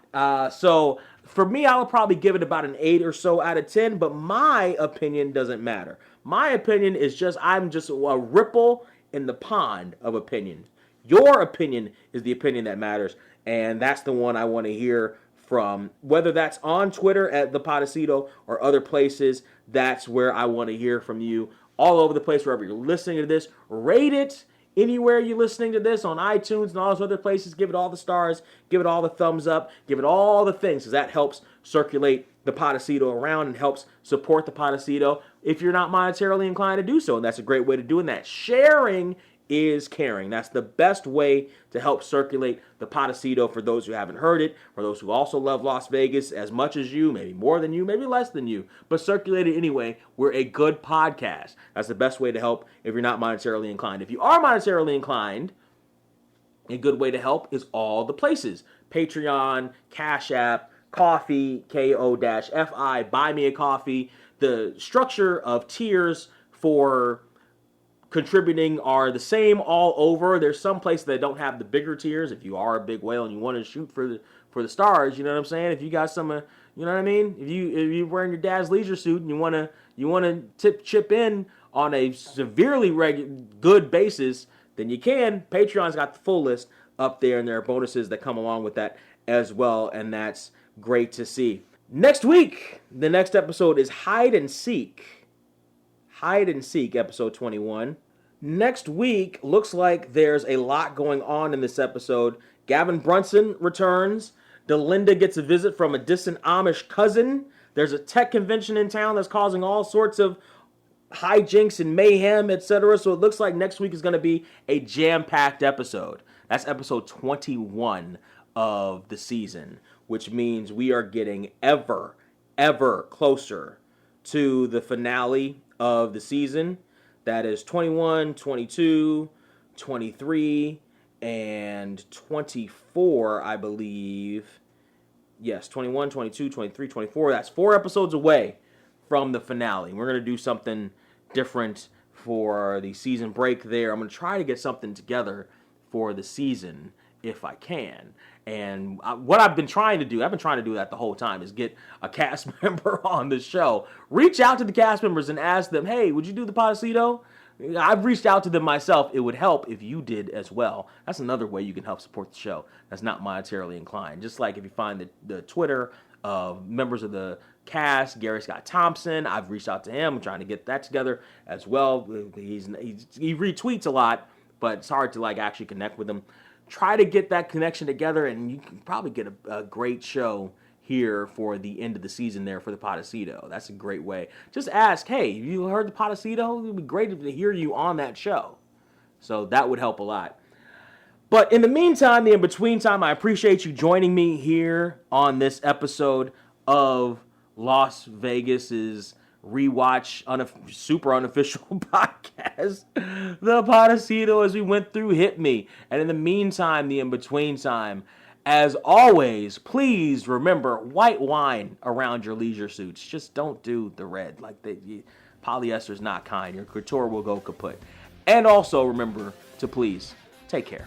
So for me, I would probably give it about an 8 or so out of 10, but my opinion doesn't matter. My opinion is I'm just a ripple in the pond of opinion. Your opinion is the opinion that matters, and that's the one I want to hear from, whether that's on Twitter at the Podecito or other places. That's where I want to hear from you, all over the place, wherever you're listening to this. Rate it. Anywhere you're listening to this, on iTunes and all those other places, give it all the stars, give it all the thumbs up, give it all the things, because that helps circulate the Podecito around and helps support the Podecito if you're not monetarily inclined to do so. And that's a great way to do that. Sharing is caring. That's the best way to help circulate the Podecito for those who haven't heard it, for those who also love Las Vegas as much as you, maybe more than you, maybe less than you, but circulate it anyway. We're a good podcast. That's the best way to help if you're not monetarily inclined. If you are monetarily inclined, a good way to help is all the places. Patreon, Cash App, Coffee, Ko-Fi, Buy Me a Coffee. The structure of tiers for contributing are the same all over. There's some places that don't have the bigger tiers. If you are a big whale and you want to shoot for the stars, you know what I'm saying? If you got some, you know what I mean? If you're wearing your dad's leisure suit and you want to chip in on a severely good basis, then you can. Patreon's got the full list up there, and there are bonuses that come along with that as well, and that's great to see. Next week, the next episode is Hide and Seek. Hide and Seek, episode 21. Next week, looks like there's a lot going on in this episode. Gavin Brunson returns. Delinda gets a visit from a distant Amish cousin. There's a tech convention in town that's causing all sorts of hijinks and mayhem, etc. So it looks like next week is going to be a jam-packed episode. That's episode 21 of the season, which means we are getting ever, ever closer to the finale of the season. That is 21, 22, 23, and 24, I believe. Yes, 21, 22, 23, 24. That's 4 episodes away from the finale. We're going to do something different for the season break there. I'm going to try to get something together for the season if I can. And what I've been trying to do that the whole time, is get a cast member on the show. Reach out to the cast members and ask them, hey, would you do the Podecito? I've reached out to them myself. It would help if you did as well. That's another way you can help support the show that's not monetarily inclined. Just like if you find the Twitter of members of the cast, Gary Scott Thompson, I've reached out to him. I'm trying to get that together as well. He retweets a lot, but it's hard to actually connect with him. Try to get that connection together, and you can probably get a great show here for the end of the season there for the Podecito. That's a great way. Just ask, hey, you heard the Podecito? It would be great to hear you on that show. So that would help a lot. But in the meantime, the in-between time, I appreciate you joining me here on this episode of Las Vegas's rewatch super unofficial podcast, the Podecito, as we went through Hit Me. And in the meantime, the in-between time, as always, please remember white wine around your leisure suits. Just don't do the red. Polyester is not kind. Your couture will go kaput. And also remember to please Take care.